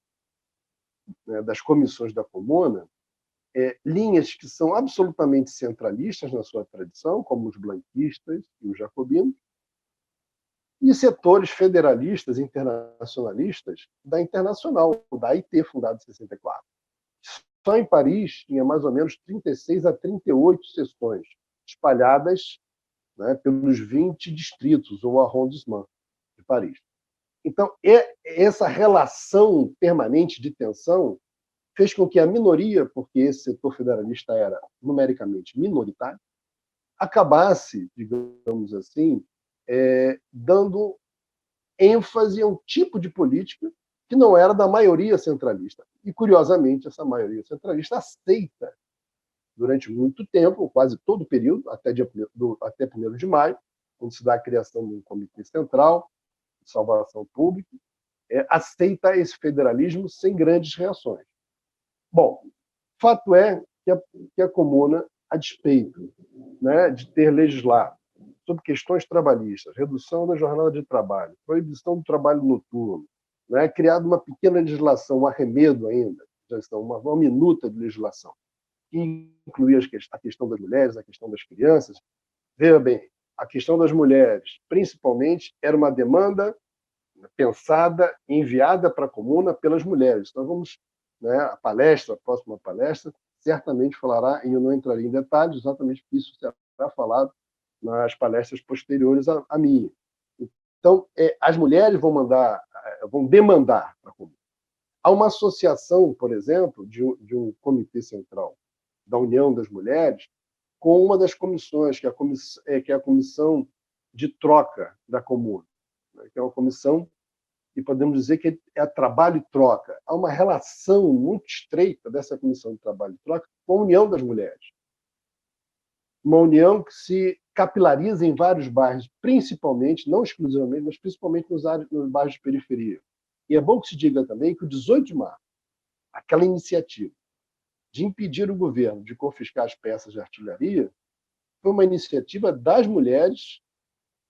né, das comissões da comuna, linhas que são absolutamente centralistas na sua tradição, como os blanquistas e os jacobinos, e setores federalistas, internacionalistas da Internacional, da AIT, fundada em 64. Só em Paris tinha mais ou menos 36 a 38 seções, espalhadas, né, pelos 20 distritos ou arrondissements de Paris. Então, essa relação permanente de tensão fez com que a minoria, porque esse setor federalista era numericamente minoritário, acabasse, digamos assim, dando ênfase a um tipo de política que não era da maioria centralista. E, curiosamente, essa maioria centralista aceita, durante muito tempo, quase todo o período, até 1º de maio, quando se dá a criação de um comitê central de salvação pública, aceita esse federalismo sem grandes reações. Bom, fato é que a comuna, a despeito, né, de ter legislado sobre questões trabalhistas, redução da jornada de trabalho, proibição do trabalho noturno, né, criado uma pequena legislação, um arremedo ainda, uma minuta de legislação, que incluía a questão das mulheres, a questão das crianças. Veja bem, a questão das mulheres, principalmente, era uma demanda pensada e enviada para a comuna pelas mulheres. Então, vamos, né, a próxima palestra, certamente falará, e eu não entrarei em detalhes, exatamente porque isso será falado nas palestras posteriores à minha. Então, as mulheres vão demandar para a comuna. Há uma associação, por exemplo, de um comitê central da União das Mulheres com uma das comissões, que é a comissão de troca da comuna, né, que é uma comissão que podemos dizer que é trabalho e troca. Há uma relação muito estreita dessa comissão de trabalho e troca com a União das Mulheres. uma união que se capilariza em vários bairros, principalmente, não exclusivamente, mas principalmente nos bairros de periferia. E é bom que se diga também que o 18 de março, aquela iniciativa de impedir o governo de confiscar as peças de artilharia, foi uma iniciativa das mulheres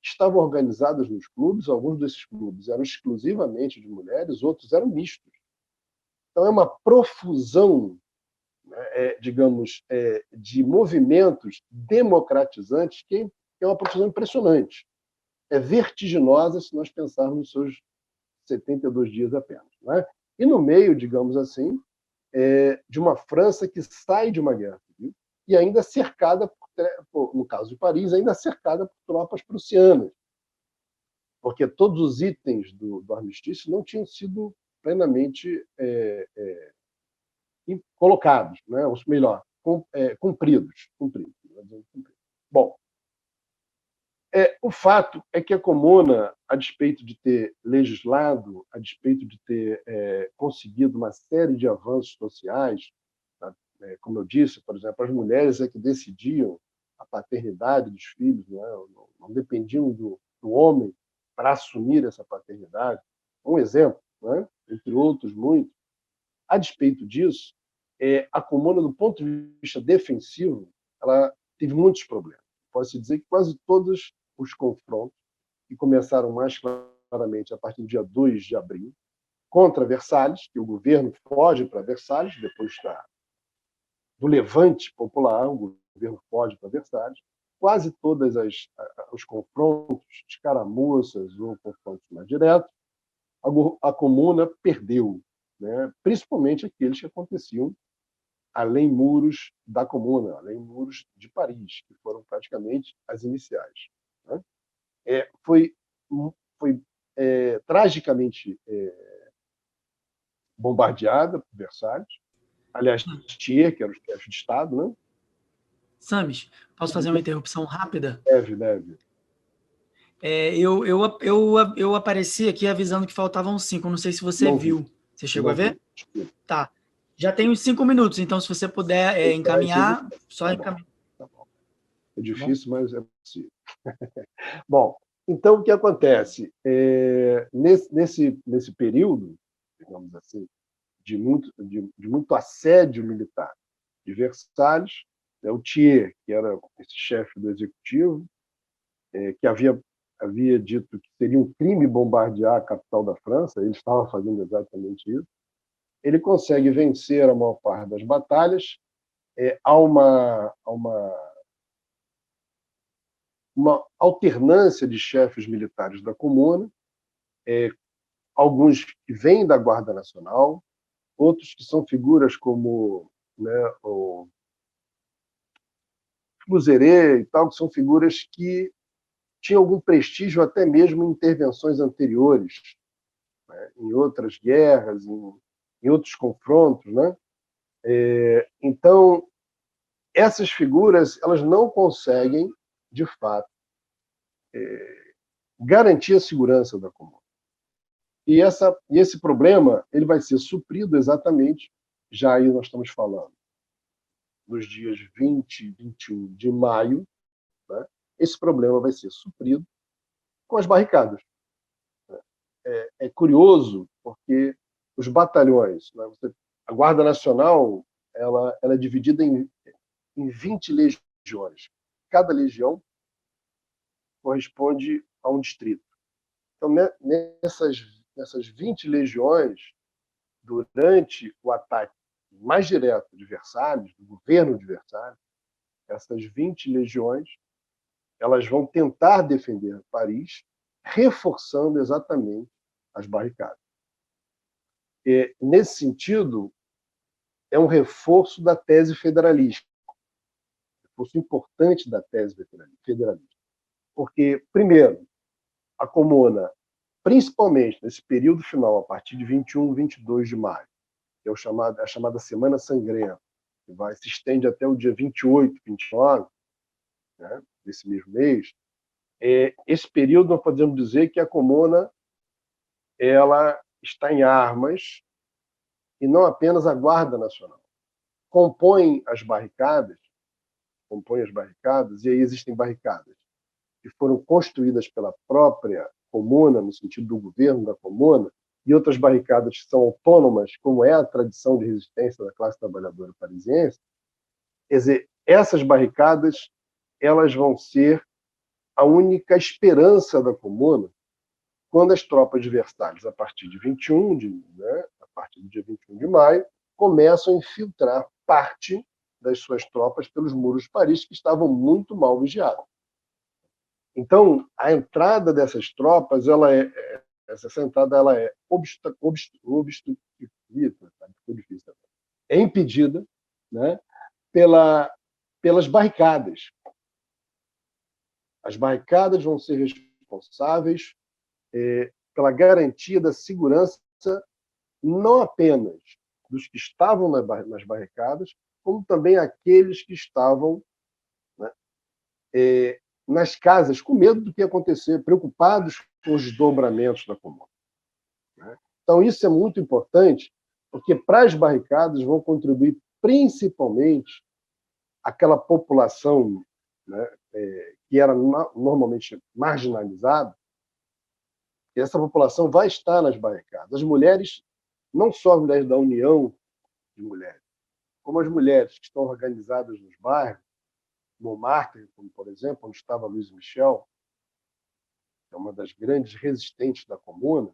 que estavam organizadas nos clubes. Alguns desses clubes eram exclusivamente de mulheres, outros eram mistos. Então, é uma profusão, digamos, de movimentos democratizantes que é uma profusão impressionante. É vertiginosa se nós pensarmos nos seus 72 dias apenas. Não é? E no meio, digamos assim, de uma França que sai de uma guerra civil e ainda cercada, no caso de Paris, ainda cercada por tropas prussianas, porque todos os itens do armistício não tinham sido plenamente colocados, né? Ou melhor, cumpridos. Bom, o fato é que a Comuna, a despeito de ter legislado, a despeito de ter conseguido uma série de avanços sociais, tá? Como eu disse, por exemplo, as mulheres é que decidiam a paternidade dos filhos, não dependiam do homem para assumir essa paternidade. Um exemplo, né? Entre outros muitos. A despeito disso, a Comuna, do ponto de vista defensivo, ela teve muitos problemas. Pode-se dizer que quase todos os confrontos, que começaram mais claramente a partir do dia 2 de abril, contra Versalhes, que o governo foge para Versalhes, depois do levante popular, o governo foge para Versalhes. Quase todos os confrontos, escaramuças ou confrontos mais diretos, a Comuna perdeu, né? Principalmente aqueles que aconteciam além muros da Comuna, além muros de Paris, que foram praticamente as iniciais. Né? Foi tragicamente bombardeada por Versalhes. Aliás, Thiers, que era o chefe de Estado, né? Sames, posso fazer uma interrupção rápida? Deve. Eu apareci aqui avisando que faltavam 5, não sei se você viu. Você chegou a ver? Tá. Já tem uns 5 minutos, então se você puder encaminhar, só encaminhar. Tá bom. É difícil, mas é possível. Bom, então o que acontece? Nesse período, digamos assim, de muito assédio militar de Versalhes, o Thiers, que era esse chefe do executivo, que havia dito que seria um crime bombardear a capital da França, ele estava fazendo exatamente isso. Ele consegue vencer a maior parte das batalhas. Há uma alternância de chefes militares da Comuna, alguns que vêm da Guarda Nacional, outros que são figuras como, né, o Fluseret e tal, que são figuras que tinham algum prestígio até mesmo em intervenções anteriores, né, em outras guerras, em outros confrontos, né? Então, essas figuras elas não conseguem, de fato, garantir a segurança da Comuna. E esse problema ele vai ser suprido exatamente, já aí nós estamos falando, nos dias 20 e 21 de maio, né? Esse problema vai ser suprido com as barricadas. É curioso, porque os batalhões, né? A Guarda Nacional ela é dividida em 20 legiões. Cada legião corresponde a um distrito. Então, nessas 20 legiões, durante o ataque mais direto de Versalhes, do governo de Versalhes, essas 20 legiões elas vão tentar defender Paris, reforçando exatamente as barricadas. Nesse sentido, é um reforço da tese federalista, um reforço importante da tese federalista. Porque, primeiro, a Comuna, principalmente nesse período final, a partir de 21, 22 de maio, que é a chamada Semana Sangrenta, que se estende até o dia 28, 29, né, desse mesmo mês, esse período nós podemos dizer que a Comuna ela está em armas, e não apenas a Guarda Nacional. Compõem as barricadas compõem as barricadas, e aí existem barricadas que foram construídas pela própria comuna, no sentido do governo da comuna, e outras barricadas que são autônomas, como é a tradição de resistência da classe trabalhadora parisiense. Quer dizer, essas barricadas elas vão ser a única esperança da comuna quando as tropas de Versalhes, a partir de 21, a partir do dia 21 de maio, começam a infiltrar parte das suas tropas pelos muros de Paris, que estavam muito mal vigiados. Então, a entrada dessas tropas, essa entrada ela é impedida, né, pelas barricadas. As barricadas vão ser responsáveis pela garantia da segurança não apenas dos que estavam nas barricadas, como também aqueles que estavam, né, nas casas, com medo do que ia acontecer, preocupados com os desdobramentos da comuna. Né? Então, isso é muito importante, porque para as barricadas vão contribuir principalmente aquela população, né, que era normalmente marginalizada, e essa população vai estar nas barricadas. As mulheres, não só as mulheres da União de Mulheres, como as mulheres que estão organizadas nos bairros, Montmartre, como, por exemplo, onde estava Luiz Michel, que é uma das grandes resistentes da comuna,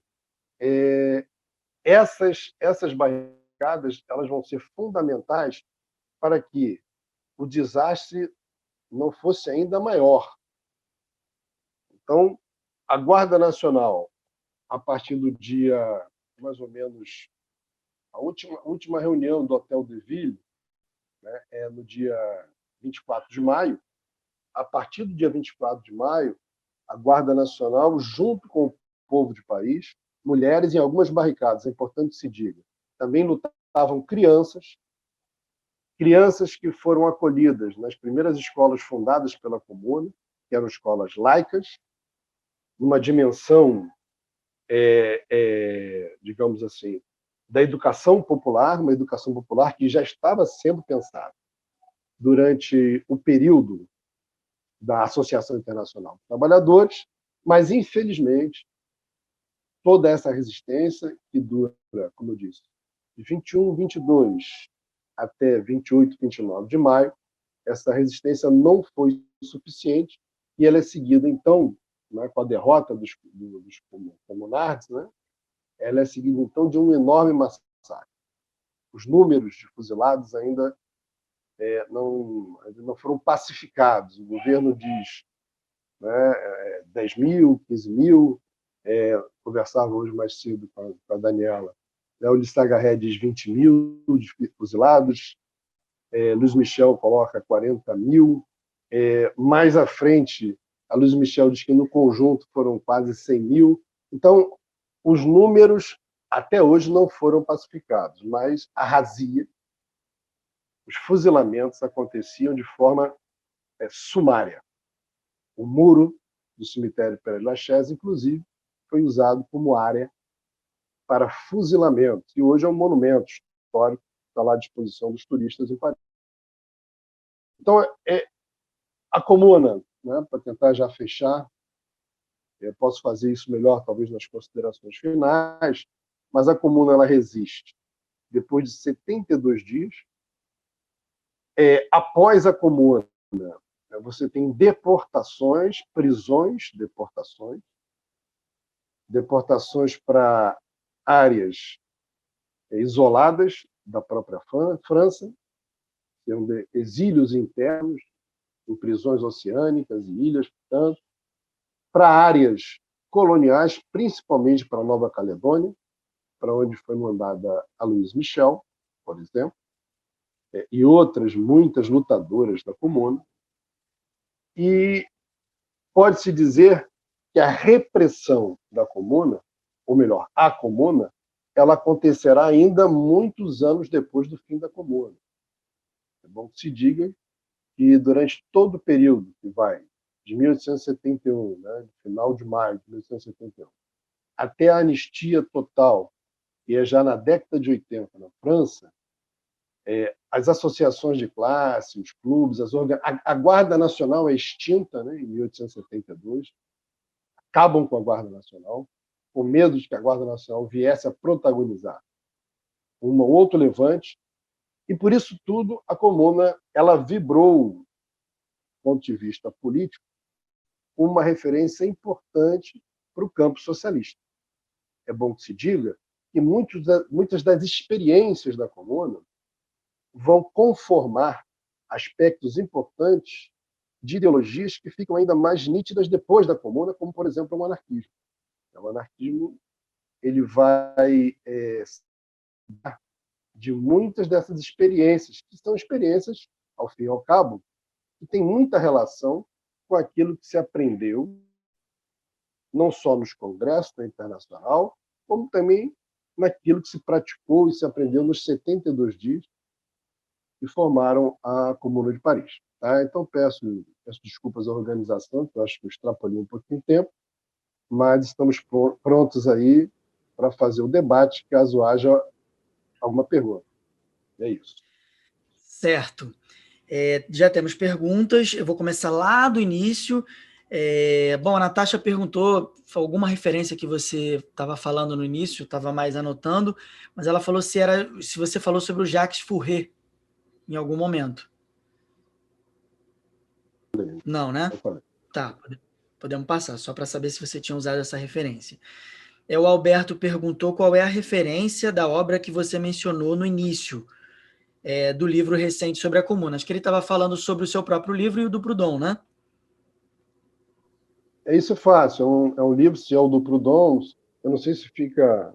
essas barricadas elas vão ser fundamentais para que o desastre não fosse ainda maior. Então, a Guarda Nacional, a partir do dia, mais ou menos, a última reunião do Hotel de Ville, né, é no dia 24 de maio. A partir do dia 24 de maio, a Guarda Nacional, junto com o povo de Paris, mulheres em algumas barricadas, é importante que se diga, também lutavam crianças que foram acolhidas nas primeiras escolas fundadas pela comuna, que eram escolas laicas, numa dimensão, digamos assim, da educação popular, uma educação popular que já estava sendo pensada durante o período da Associação Internacional dos Trabalhadores, mas, infelizmente, toda essa resistência, que dura, como eu disse, de 21, 22 até 28, 29 de maio, essa resistência não foi suficiente e ela é seguida, então, né, com a derrota dos comunards, né, ela é seguida, então, de um enorme massacre. Os números de fuzilados ainda não foram pacificados. O governo diz, né, 10 mil, 15 mil. Conversava hoje mais cedo com a Daniela. O Ulisses Agarré diz 20 mil fuzilados. Luiz Michel coloca 40 mil. Mais à frente, a Luiz Michel diz que no conjunto foram quase 100 mil. Então, os números até hoje não foram pacificados, mas a razia, os fuzilamentos aconteciam de forma sumária. O muro do cemitério Père-Lachaise, inclusive, foi usado como área para fuzilamento, e hoje é um monumento histórico que está lá à disposição dos turistas em Paris. Então, a comuna, né, para tentar já fechar, eu posso fazer isso melhor, talvez, nas considerações finais, mas a comuna ela resiste depois de 72 dias. Após a comuna, você tem deportações, prisões, deportações para áreas isoladas da própria França, exílios internos, em prisões oceânicas e ilhas, portanto, para áreas coloniais, principalmente para a Nova Caledônia, para onde foi mandada a Luiz Michel, por exemplo, e outras muitas lutadoras da comuna. E pode-se dizer que a repressão da comuna, ou melhor, a comuna, ela acontecerá ainda muitos anos depois do fim da comuna. É bom que se diga que durante todo o período que vai de 1871, né, final de maio de 1871, até a anistia total, que é já na década de 80 na França, as associações de classe, os clubes, a Guarda Nacional é extinta, né, em 1872, acabam com a Guarda Nacional, com medo de que a Guarda Nacional viesse a protagonizar um outro levante, e por isso tudo a Comuna ela vibrou, do ponto de vista político, uma referência importante para o campo socialista. É bom que se diga que muitas das experiências da Comuna vão conformar aspectos importantes de ideologias que ficam ainda mais nítidas depois da Comuna, como, por exemplo, o anarquismo. O anarquismo ele vai de muitas dessas experiências, que são experiências, ao fim e ao cabo, que têm muita relação com aquilo que se aprendeu, não só nos congressos da Internacional, como também naquilo que se praticou e se aprendeu nos 72 dias que formaram a Comuna de Paris. Tá? Então, peço desculpas à organização, que eu acho que eu extrapolei um pouquinho de tempo, mas estamos prontos aí para fazer o debate, caso haja alguma pergunta. É isso. Certo. Já temos perguntas, eu vou começar lá do início. Bom, a Natasha perguntou alguma referência que você estava falando no início, estava mais anotando, mas ela falou se você falou sobre o Jacques Fourré em algum momento. Não, né? Tá, podemos passar, só para saber se você tinha usado essa referência. O Alberto perguntou qual é a referência da obra que você mencionou no início do livro recente sobre a Comuna. Acho que ele estava falando sobre o seu próprio livro e o do Proudhon, né? Isso é fácil. É um livro, se é o do Proudhon, eu não sei se fica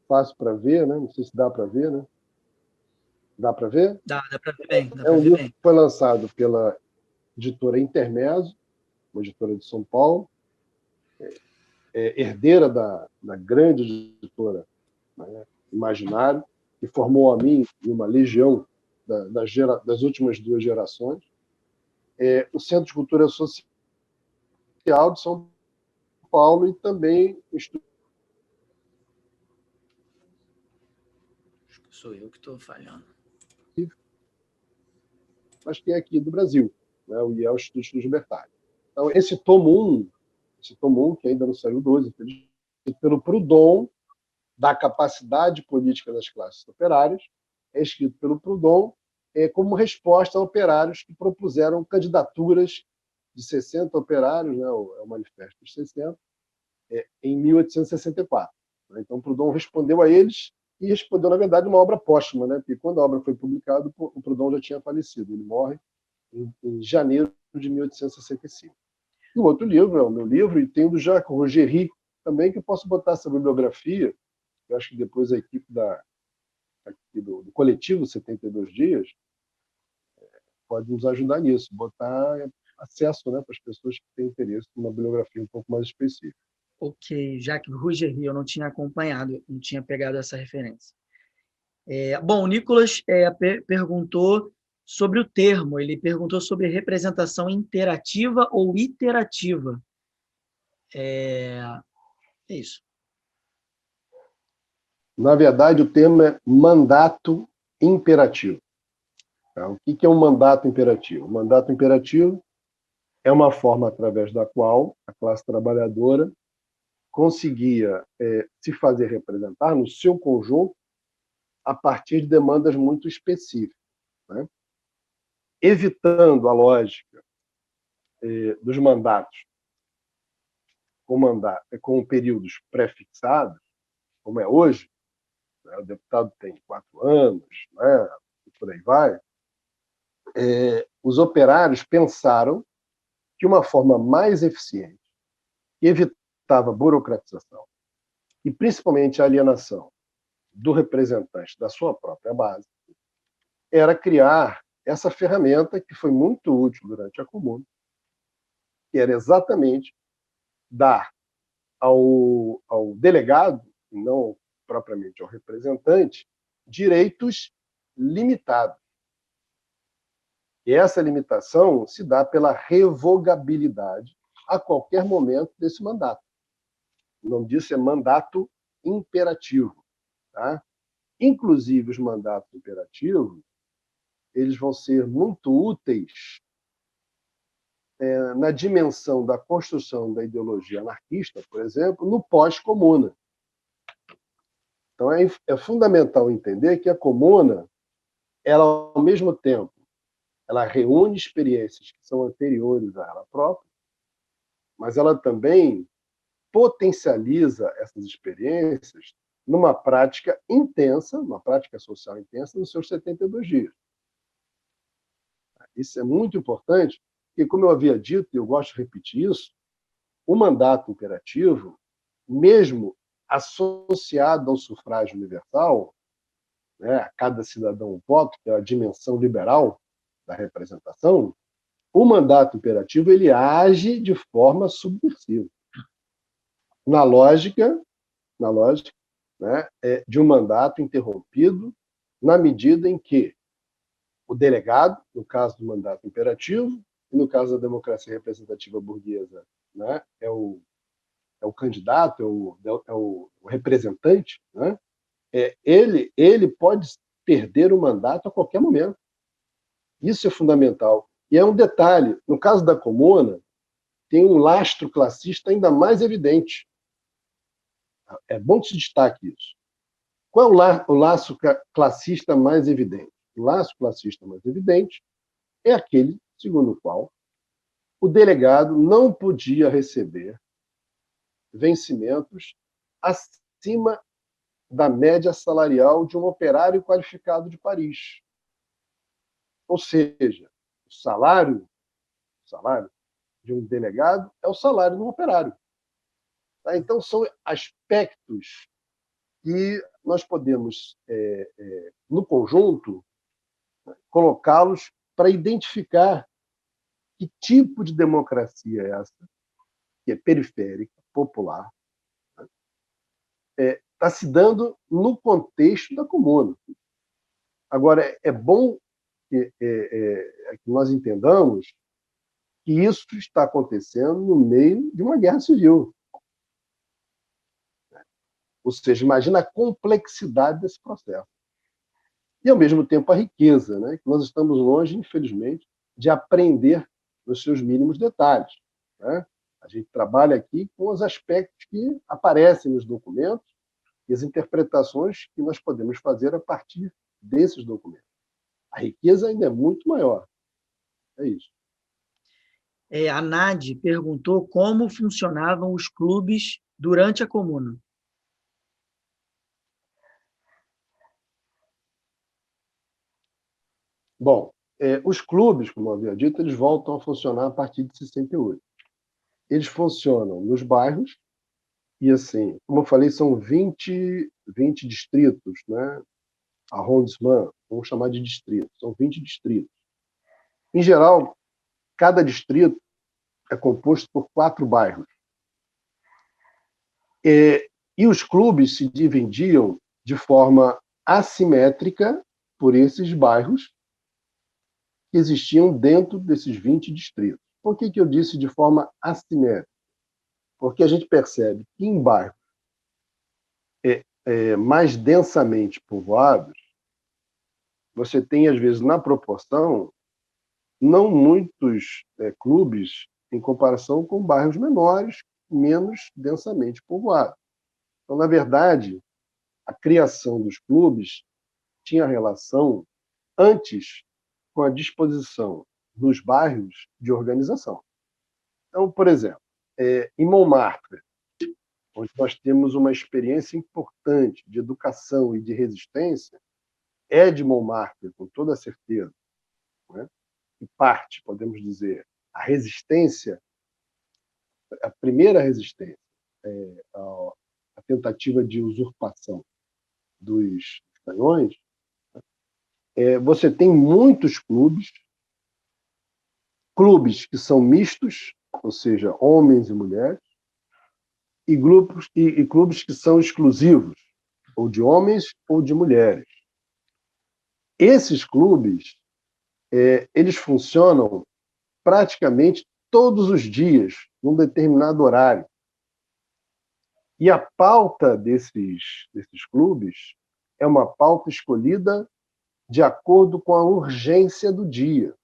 fácil para ver, né? Não sei se dá para ver, né? Dá para ver? Dá para ver bem. É um livro que foi lançado pela editora Intermezzo, uma editora de São Paulo, herdeira da grande editora, né, Imaginário, que formou a mim e uma legião das últimas 2 gerações. O Centro de Cultura Social de São Paulo e também o Instituto. Sou eu que estou falhando. Mas que é aqui do Brasil, né, o IEL Instituto Libertário. Então, esse tomo 1, que ainda não saiu 2, pelo Proudhon, da capacidade política das classes operárias, é escrito pelo Proudhon como resposta a operários que propuseram candidaturas de 60 operários, né, o Manifesto dos 60, em 1864. Então, Proudhon respondeu a eles e respondeu, na verdade, uma obra póstuma, né, porque quando a obra foi publicada, o Proudhon já tinha falecido. Ele morre em janeiro de 1865. E o outro livro é o meu livro, e tem o do Jacques Rogéry também, que eu posso botar essa bibliografia. Eu acho que depois a equipe do coletivo 72 Dias pode nos ajudar nisso, botar acesso, né, para as pessoas que têm interesse em uma bibliografia um pouco mais específica. Ok, Jacques Rogéry, eu não tinha acompanhado, não tinha pegado essa referência. Bom, o Nicolas perguntou sobre o termo, ele perguntou sobre representação interativa ou iterativa. É isso. Na verdade, o termo é mandato imperativo. O que é um mandato imperativo? O mandato imperativo é uma forma através da qual a classe trabalhadora conseguia se fazer representar no seu conjunto a partir de demandas muito específicas, né? Evitando a lógica dos mandatos com períodos pré-fixados, como é hoje, né? O deputado tem 4 anos, né? E por aí vai. Os operários pensaram que uma forma mais eficiente, que evitava burocratização e principalmente a alienação do representante da sua própria base, era criar essa ferramenta que foi muito útil durante a Comuna, que era exatamente dar ao delegado, e não propriamente ao representante, direitos limitados. E essa limitação se dá pela revogabilidade a qualquer momento desse mandato. O nome disso é mandato imperativo. Tá? Inclusive, os mandatos imperativos eles vão ser muito úteis na dimensão da construção da ideologia anarquista, por exemplo, no pós-comuna. Então, é fundamental entender que a comuna, ela, ao mesmo tempo, ela reúne experiências que são anteriores a ela própria, mas ela também potencializa essas experiências numa prática intensa, uma prática social intensa, nos seus 72 dias. Isso é muito importante, porque, como eu havia dito, e eu gosto de repetir isso, o mandato imperativo, mesmo associado ao sufrágio universal, né, a cada cidadão um voto, que é a dimensão liberal da representação, o mandato imperativo ele age de forma subversiva. Na lógica, né, de um mandato interrompido, na medida em que o delegado, no caso do mandato imperativo, e no caso da democracia representativa burguesa, né, é o candidato, é o representante, né, ele pode perder o mandato a qualquer momento. Isso é fundamental. E é um detalhe, no caso da comuna, tem um lastro classista ainda mais evidente. É bom que se destaque isso. Qual é o laço classista mais evidente? O laço classista mais evidente é aquele segundo o qual o delegado não podia receber vencimentos acima da média salarial de um operário qualificado de Paris. Ou seja, o salário de um delegado é o salário de um operário. Tá? Então, são aspectos que nós podemos, no conjunto, colocá-los para identificar que tipo de democracia é essa, que é periférica, popular, está se dando no contexto da comuna. Agora, é bom que nós entendamos que isso está acontecendo no meio de uma guerra civil. Ou seja, imagina a complexidade desse processo. E, ao mesmo tempo, a riqueza, né? Que nós estamos longe, infelizmente, de aprender nos seus mínimos detalhes. Né? A gente trabalha aqui com os aspectos que aparecem nos documentos e as interpretações que nós podemos fazer a partir desses documentos. A riqueza ainda é muito maior. É isso. A Nadi perguntou como funcionavam os clubes durante a comuna. Bom, os clubes, como eu havia dito, eles voltam a funcionar a partir de 68. Eles funcionam nos bairros, e, assim, como eu falei, são 20 distritos, né? Arrondissement, vamos chamar de distrito, são 20 distritos. Em geral, cada distrito é composto por 4 bairros. E os clubes se dividiam de forma assimétrica por esses bairros que existiam dentro desses 20 distritos. Por que eu disse de forma assimétrica? Porque a gente percebe que em bairros mais densamente povoados, você tem, às vezes, na proporção, não muitos clubes em comparação com bairros menores, menos densamente povoados. Então, na verdade, a criação dos clubes tinha relação antes com a disposição nos bairros de organização. Então, por exemplo, em Montmartre, onde nós temos uma experiência importante de educação e de resistência, é de Montmartre, com toda certeza, né? Em parte, podemos dizer, a resistência, a primeira resistência, a tentativa de usurpação dos espanhóis, você tem muitos clubes que são mistos, ou seja, homens e mulheres, e clubes que são exclusivos, ou de homens ou de mulheres. Esses clubes, eles funcionam praticamente todos os dias, num determinado horário. E a pauta desses clubes é uma pauta escolhida de acordo com a urgência do dia.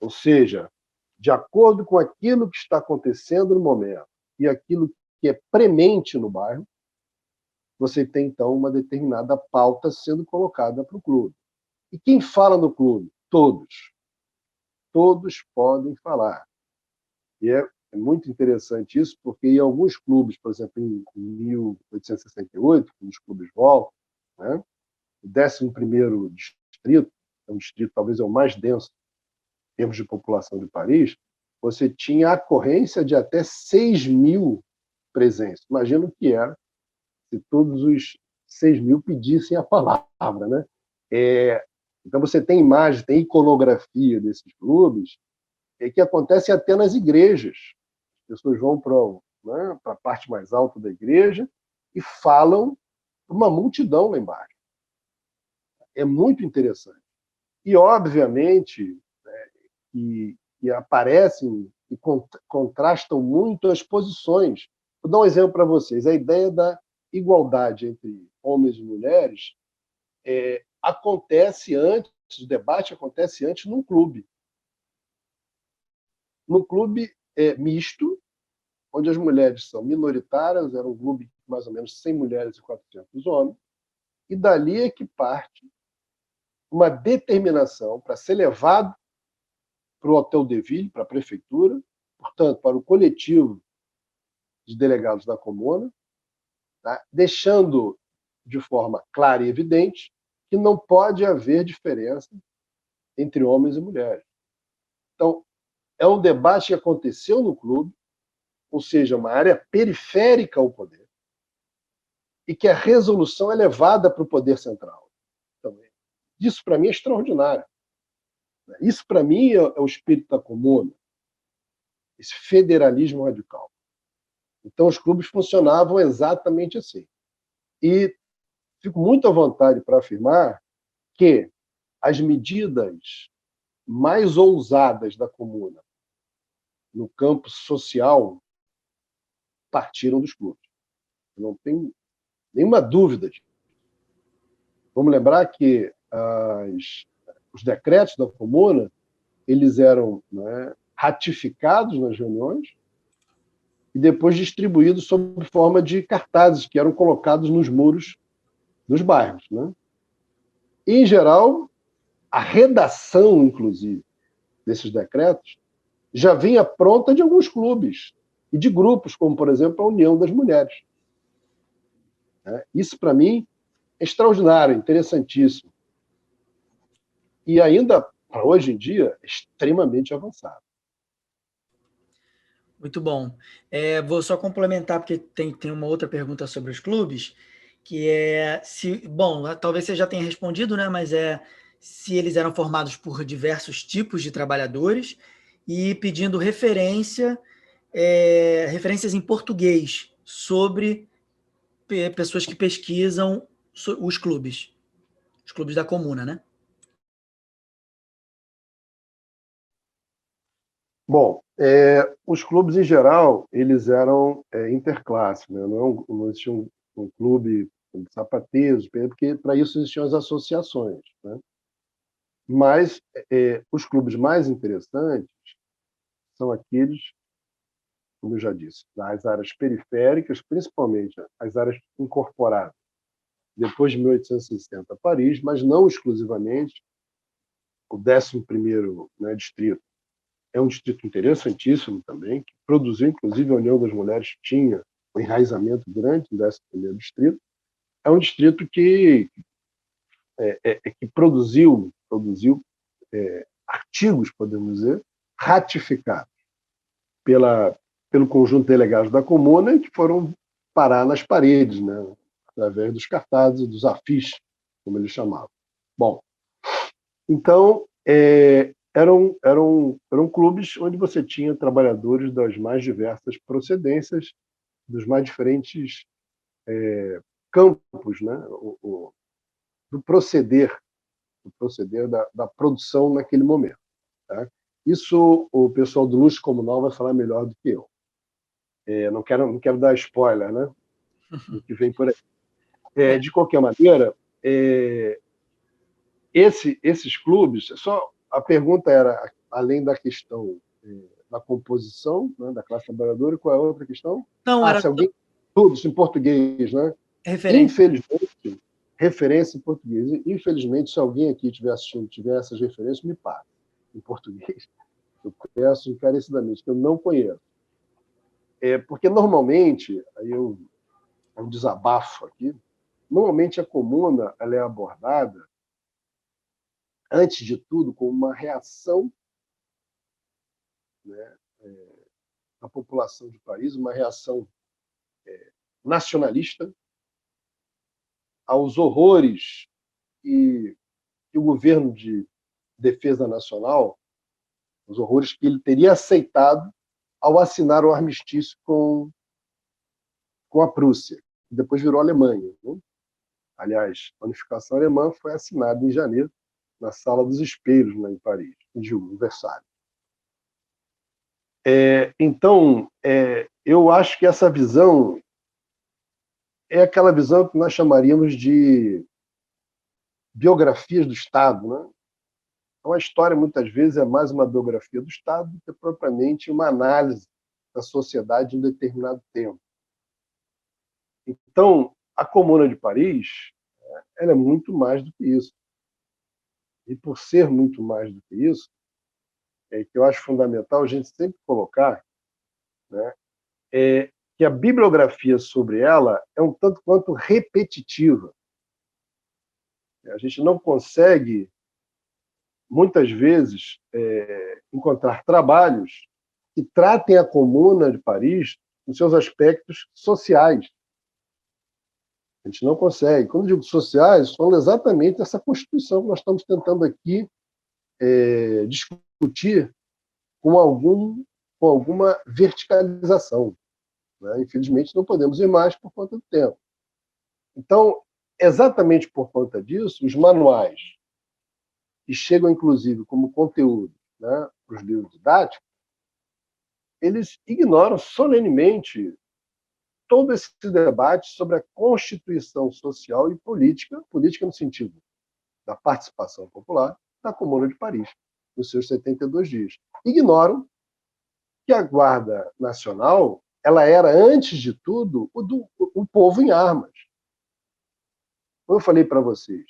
Ou seja, de acordo com aquilo que está acontecendo no momento e aquilo que é premente no bairro, você tem, então, uma determinada pauta sendo colocada para o clube. E quem fala no clube? Todos. Todos podem falar. E é muito interessante isso, porque em alguns clubes, por exemplo, em 1868, quando os clubes voltam, né, o 11º distrito, é um distrito talvez é o mais denso em termos de população de Paris, você tinha a ocorrência de até 6.000 presenças. Imagina o que era se todos os 6.000 pedissem a palavra, né? Então você tem imagem, tem iconografia desses clubes, que acontece até nas igrejas. As pessoas vão para a parte mais alta da igreja e falam para uma multidão lá embaixo. É muito interessante. E, obviamente, que aparecem e contrastam muito as posições. Vou dar um exemplo para vocês. A ideia da igualdade entre homens e mulheres acontece antes, o debate acontece antes num clube. Num clube misto, onde as mulheres são minoritárias, era um clube de mais ou menos 100 mulheres e 400 homens, e dali é que parte uma determinação para ser levado para o Hotel de Ville, para a prefeitura, portanto, para o coletivo de delegados da comuna, tá? Deixando de forma clara e evidente que não pode haver diferença entre homens e mulheres. Então, é um debate que aconteceu no clube, ou seja, uma área periférica ao poder, e que a resolução é levada para o poder central. Então, isso, para mim, é extraordinário. Isso, para mim, é o espírito da comuna, esse federalismo radical. Então, os clubes funcionavam exatamente assim. E fico muito à vontade para afirmar que as medidas mais ousadas da comuna no campo social partiram dos clubes. Não tem nenhuma dúvida disso. Vamos lembrar que os decretos da comuna eles eram, né, ratificados nas reuniões e depois distribuídos sob forma de cartazes que eram colocados nos muros dos bairros, né? E, em geral, a redação, inclusive, desses decretos já vinha pronta de alguns clubes e de grupos, como, por exemplo, a União das Mulheres. Isso, para mim, é extraordinário, interessantíssimo. E ainda, para hoje em dia, é extremamente avançado. Muito bom. Vou só complementar, porque tem uma outra pergunta sobre os clubes, que bom, talvez você já tenha respondido, né? Mas se eles eram formados por diversos tipos de trabalhadores e pedindo referências em português sobre pessoas que pesquisam os clubes da comuna, né? Bom, os clubes, em geral, eles eram interclasse, né? Não existia um clube de sapateiros, porque para isso existiam as associações, né? Mas os clubes mais interessantes são aqueles, como eu já disse, nas áreas periféricas, principalmente as áreas incorporadas depois de 1860 Paris, mas não exclusivamente. O 11º, né, distrito é um distrito interessantíssimo também, que produziu, inclusive, a União das Mulheres tinha um enraizamento grande no 11º distrito. É um distrito que produziu artigos, podemos dizer, ratificados pelo conjunto de delegados da comuna e que foram parar nas paredes, né, através dos cartazes, dos afixes, como eles chamavam. Bom, então, eram clubes onde você tinha trabalhadores das mais diversas procedências, dos mais diferentes campos, né, do proceder da produção naquele momento. Tá? Isso o pessoal do Luxo Comunal vai falar melhor do que eu. Não quero dar spoiler, né, do que vem por aí. De qualquer maneira, esses clubes, só a pergunta era, além da questão da composição, né, da classe trabalhadora, qual é a outra questão? Não, era Se alguém... Tudo isso em português, né? referência. Infelizmente, referência em português. Infelizmente, se alguém aqui estiver assistindo, tiver essas referências, me passe em português. Eu peço encarecidamente, que eu não conheço. Porque, normalmente, aí um desabafo aqui, normalmente a comuna ela é abordada, antes de tudo, como uma reação, né, da população de Paris, uma reação nacionalista aos horrores que o governo de defesa nacional, os horrores que ele teria aceitado ao assinar o armistício com a Prússia, que depois virou Alemanha, né? Aliás, a unificação alemã foi assinada em janeiro, na Sala dos Espelhos, em Paris, em Versalhes. Então, eu acho que essa visão é aquela visão que nós chamaríamos de biografias do Estado, né? Então, a história, muitas vezes, é mais uma biografia do Estado do que propriamente uma análise da sociedade de um determinado tempo. Então, a Comuna de Paris, ela é muito mais do que isso. E, por ser muito mais do que isso, que eu acho fundamental a gente sempre colocar, né, que a bibliografia sobre ela é um tanto quanto repetitiva. A gente não consegue, muitas vezes, encontrar trabalhos que tratem a Comuna de Paris nos seus aspectos sociais. A gente não consegue. Quando eu digo sociais, falo exatamente dessa Constituição que nós estamos tentando aqui discutir com alguma verticalização, né? Infelizmente, não podemos ir mais por conta do tempo. Então, exatamente por conta disso, os manuais, que chegam, inclusive, como conteúdo, né, para os livros didáticos, eles ignoram solenemente todo esse debate sobre a constituição social e política no sentido da participação popular, da Comuna de Paris, nos seus 72 dias. Ignoram que a Guarda Nacional ela era, antes de tudo, o povo em armas. Como eu falei para vocês,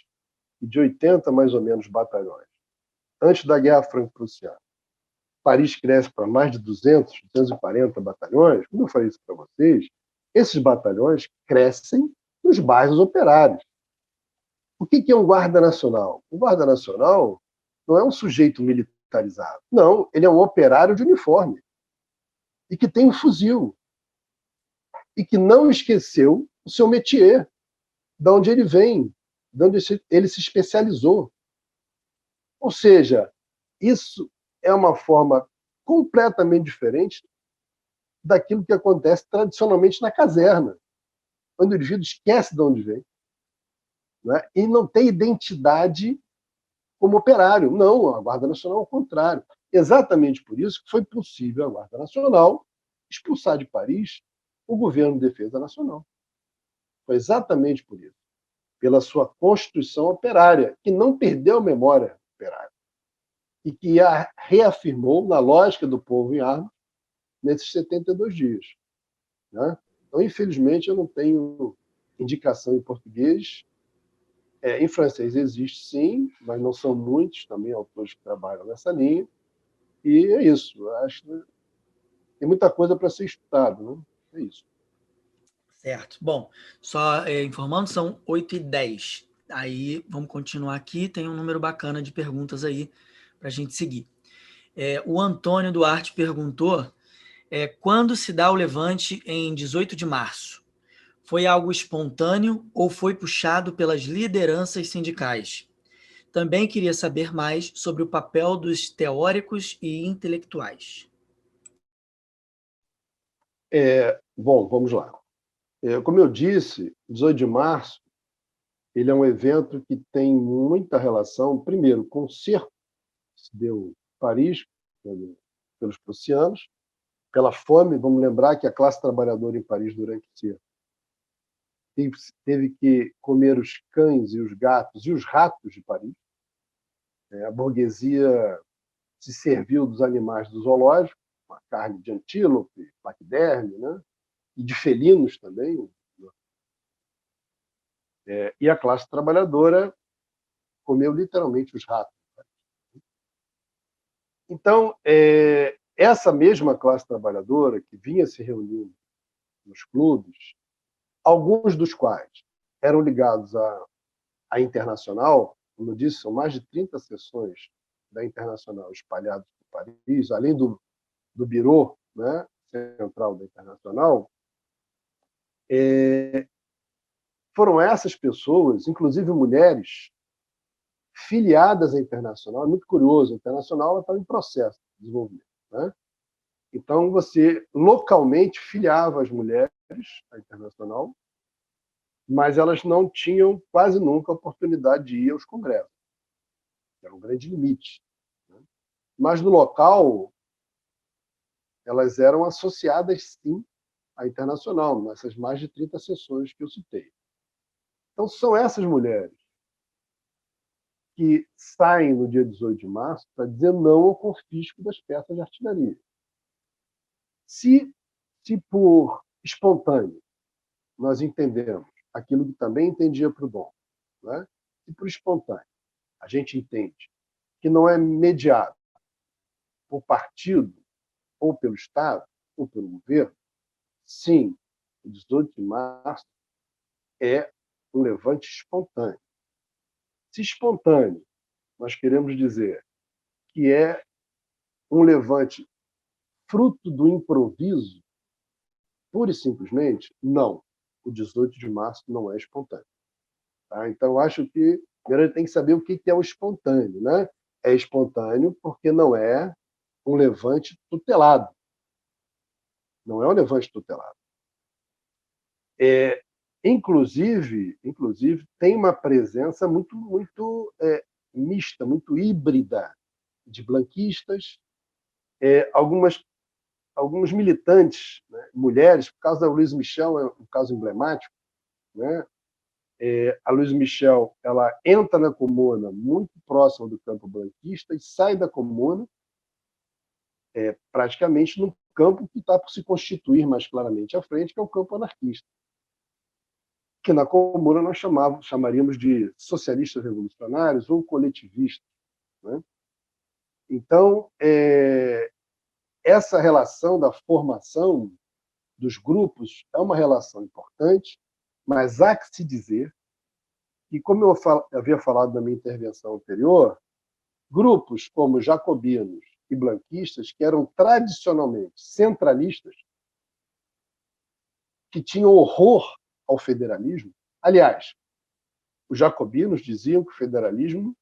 de 80, mais ou menos, batalhões, antes da Guerra Franco-Prussiana, Paris cresce para mais de 200, 240 batalhões. Como eu falei isso para vocês, esses batalhões crescem nos bairros operários. O que é um guarda nacional? O guarda nacional não é um sujeito militarizado. Não, ele é um operário de uniforme e que tem um fuzil e que não esqueceu o seu métier, de onde ele vem, de onde ele se especializou. Ou seja, isso é uma forma completamente diferente daquilo que acontece tradicionalmente na caserna, quando o indivíduo esquece de onde vem, né? E não tem identidade como operário. Não, a Guarda Nacional é o contrário. Exatamente por isso que foi possível a Guarda Nacional expulsar de Paris o governo de defesa nacional. Foi exatamente por isso, pela sua constituição operária, que não perdeu a memória operária e que a reafirmou na lógica do povo em armas nesses 72 dias. Né? Então, infelizmente, eu não tenho indicação em português. Em francês existe, sim, mas não são muitos também autores que trabalham nessa linha. E é isso. Eu acho que tem muita coisa para ser estudado. Né? É isso. Certo. Bom, só informando, são 8h10. Aí, vamos continuar aqui. Tem um número bacana de perguntas aí para a gente seguir. O Antônio Duarte perguntou quando se dá o levante em 18 de março? Foi algo espontâneo ou foi puxado pelas lideranças sindicais? Também queria saber mais sobre o papel dos teóricos e intelectuais. Bom, vamos lá. Como eu disse, 18 de março ele é um evento que tem muita relação, primeiro, com o cerco que se deu em Paris pelos prussianos, pela fome. Vamos lembrar que a classe trabalhadora em Paris, durante o cerco, teve que comer os cães e os gatos e os ratos de Paris. A burguesia se serviu dos animais do zoológico, a carne de antílope, paquiderme, né? E de felinos também. E a classe trabalhadora comeu literalmente os ratos. Então, essa mesma classe trabalhadora que vinha se reunindo nos clubes, alguns dos quais eram ligados à Internacional, como eu disse, são mais de 30 seções da Internacional espalhadas por Paris, além do birô, né, central da Internacional, foram essas pessoas, inclusive mulheres, filiadas à Internacional. É muito curioso, a Internacional estava em processo de desenvolvimento, né? Então, você localmente filiava as mulheres à Internacional, mas elas não tinham quase nunca a oportunidade de ir aos congressos. Era um grande limite. Né? Mas no local, elas eram associadas, sim, à Internacional, nessas mais de 30 sessões que eu citei. Então, são essas mulheres que saem no dia 18 de março para dizer não ao confisco das peças de artilharia. Se por espontâneo nós entendemos aquilo que também entendia Proudhon, né? Se por espontâneo a gente entende que não é mediado por partido, ou pelo Estado, ou pelo governo, sim, o 18 de março é um levante espontâneo. Se espontâneo nós queremos dizer que é um levante fruto do improviso, pura e simplesmente, não. O 18 de março não é espontâneo. Tá? Então, acho que a gente tem que saber o que é o espontâneo. Né? É espontâneo porque não é um levante tutelado. Não é um levante tutelado. Inclusive, tem uma presença muito mista, muito híbrida de blanquistas, alguns militantes, né, mulheres, por causa da Louise Michel, é um caso emblemático. Né? A Louise Michel ela entra na comuna muito próxima do campo blanquista e sai da comuna praticamente no campo que está por se constituir mais claramente à frente, que é o campo anarquista, que na comuna nós chamaríamos de socialistas revolucionários ou coletivistas. Né? Então, essa relação da formação dos grupos é uma relação importante, mas há que se dizer que, como eu havia falado na minha intervenção anterior, grupos como jacobinos e blanquistas, que eram tradicionalmente centralistas, que tinham horror ao federalismo. Aliás, os jacobinos diziam que o federalismo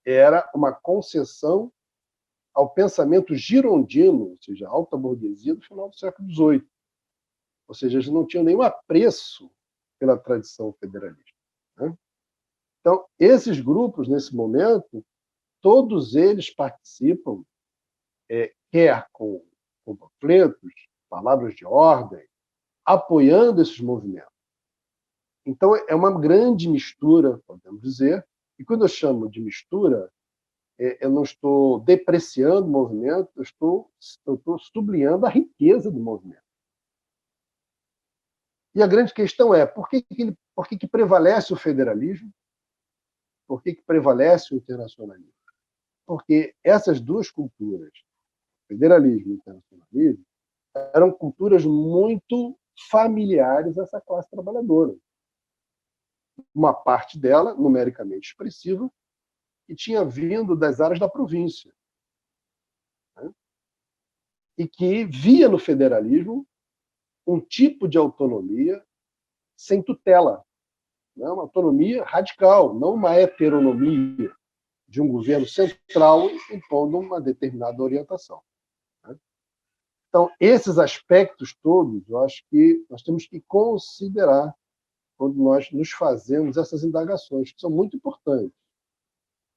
era uma concessão ao pensamento girondino, ou seja, a alta burguesia do final do século XVIII. Ou seja, eles não tinham nenhum apreço pela tradição federalista. Né? Então, esses grupos, nesse momento, todos eles participam, quer com panfletos, palavras de ordem, apoiando esses movimentos. Então, é uma grande mistura, podemos dizer, e quando eu chamo de mistura, eu não estou depreciando o movimento, eu estou sublinhando a riqueza do movimento. E a grande questão é, por que prevalece o federalismo? Por que prevalece o internacionalismo? Porque essas duas culturas, federalismo e internacionalismo, eram culturas muito familiares a essa classe trabalhadora. Uma parte dela, numericamente expressiva, que tinha vindo das áreas da província. Né? E que via no federalismo um tipo de autonomia sem tutela. Né? Uma autonomia radical, não uma heteronomia de um governo central impondo uma determinada orientação. Né? Então, esses aspectos todos, eu acho que nós temos que considerar quando nós nos fazemos essas indagações, que são muito importantes.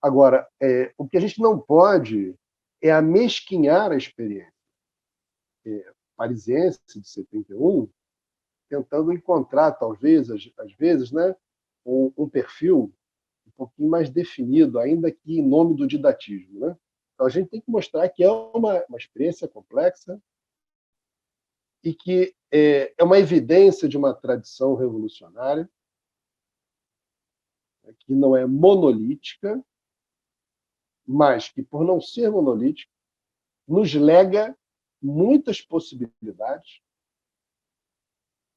Agora, o que a gente não pode é amesquinhar a experiência parisiense de 71, tentando encontrar, talvez, às vezes, né, um perfil pouquinho mais definido, ainda que em nome do didatismo, né? Então, a gente tem que mostrar que é uma experiência complexa e que é uma evidência de uma tradição revolucionária, né, que não é monolítica, mas que, por não ser monolítica, nos lega muitas possibilidades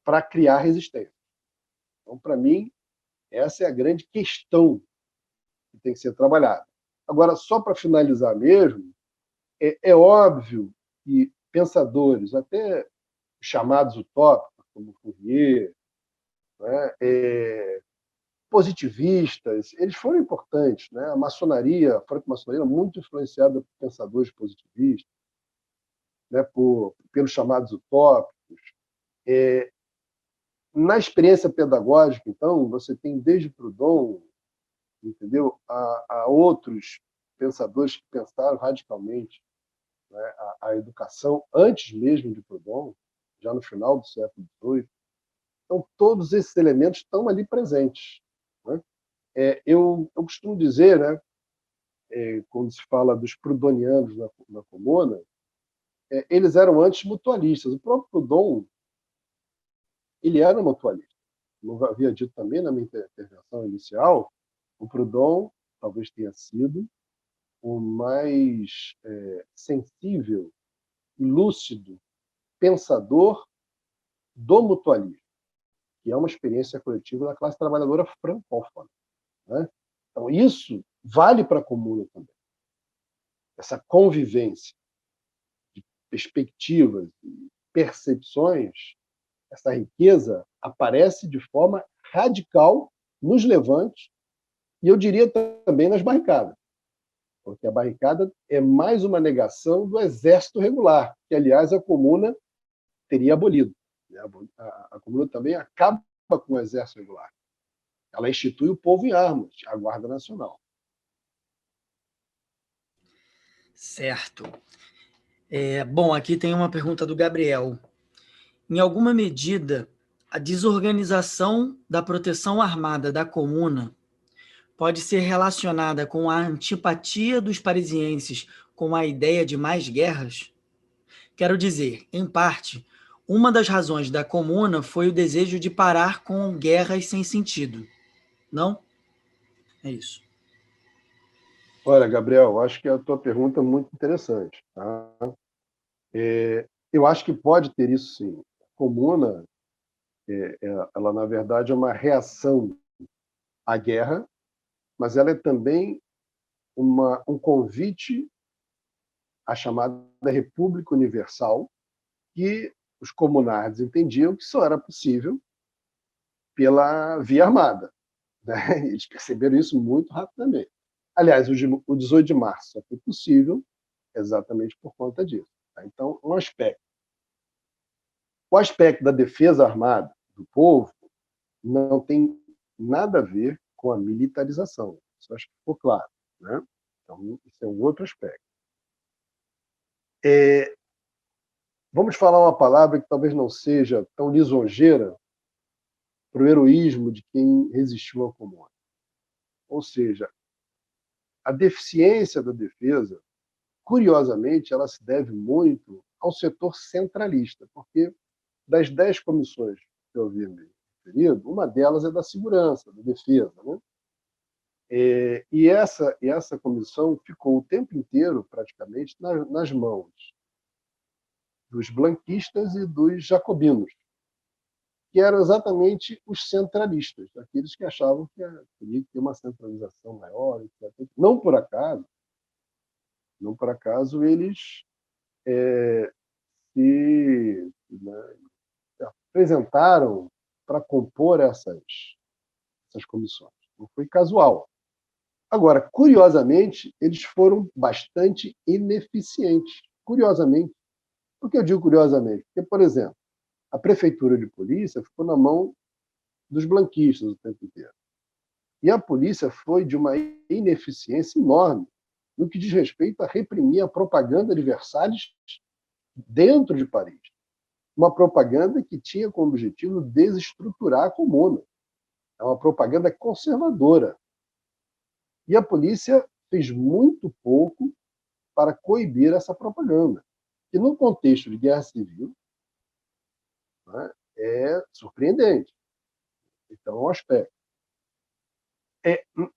para criar resistência. Então, para mim, essa é a grande questão que tem que ser trabalhada. Agora, só para finalizar mesmo, é óbvio que pensadores, até chamados utópicos, como Fourier, né, positivistas, eles foram importantes. Né? A maçonaria, a franco-maçonaria, é muito influenciada por pensadores positivistas, né, pelos chamados utópicos. Na experiência pedagógica, então, você tem desde Proudhon, entendeu, a outros pensadores que pensaram radicalmente, né, a educação antes mesmo de Proudhon, já no final do século XVIII. Então, todos esses elementos estão ali presentes. Né? Eu costumo dizer, né, quando se fala dos proudhonianos na Comuna, eles eram antes mutualistas. O próprio Proudhon, ele era mutualista. Como eu havia dito também na minha intervenção inicial, o Proudhon talvez tenha sido o mais sensível e lúcido pensador do mutualismo, que é uma experiência coletiva da classe trabalhadora francófona. Né? Então, isso vale para a Comuna também. Essa convivência de perspectivas e percepções, essa riqueza aparece de forma radical nos levantes e, eu diria, também nas barricadas. Porque a barricada é mais uma negação do exército regular, que, aliás, a Comuna teria abolido. A Comuna também acaba com o exército regular. Ela institui o povo em armas, a Guarda Nacional. Certo. Bom, aqui tem uma pergunta do Gabriel. Em alguma medida, a desorganização da proteção armada da Comuna pode ser relacionada com a antipatia dos parisienses com a ideia de mais guerras? Quero dizer, em parte, uma das razões da Comuna foi o desejo de parar com guerras sem sentido. Não? É isso. Olha, Gabriel, acho que a tua pergunta é muito interessante. Tá? Eu acho que pode ter isso, sim. A Comuna, ela, na verdade, é uma reação à guerra, mas ela é também um convite à chamada República Universal, que os comunards entendiam que só era possível pela via armada. Né? Eles perceberam isso muito rapidamente. Aliás, o 18 de março só foi possível exatamente por conta disso. Tá? Então, um aspecto. O aspecto da defesa armada do povo não tem nada a ver com a militarização. Isso acho que ficou claro. Né? Então, isso é um outro aspecto. Vamos falar uma palavra que talvez não seja tão lisonjeira para o heroísmo de quem resistiu à Comuna. Ou seja, a deficiência da defesa, curiosamente, ela se deve muito ao setor centralista, porque das 10 comissões que eu havia me referido, uma delas é da segurança, da defesa. Né? E essa comissão ficou o tempo inteiro, praticamente, nas mãos dos blanquistas e dos jacobinos, que eram exatamente os centralistas, aqueles que achavam que teria que ter uma centralização maior, etc. Não por acaso eles né, apresentaram para compor essas comissões. Não foi casual. Agora, curiosamente, eles foram bastante ineficientes. Curiosamente. Por que eu digo curiosamente? Porque, por exemplo, a prefeitura de polícia ficou na mão dos blanquistas o tempo inteiro. E a polícia foi de uma ineficiência enorme no que diz respeito a reprimir a propaganda de Versalhes dentro de Paris. Uma propaganda que tinha como objetivo desestruturar a Comuna. É uma propaganda conservadora. E a polícia fez muito pouco para coibir essa propaganda, que no contexto de guerra civil, né, é surpreendente. Então, é um aspecto.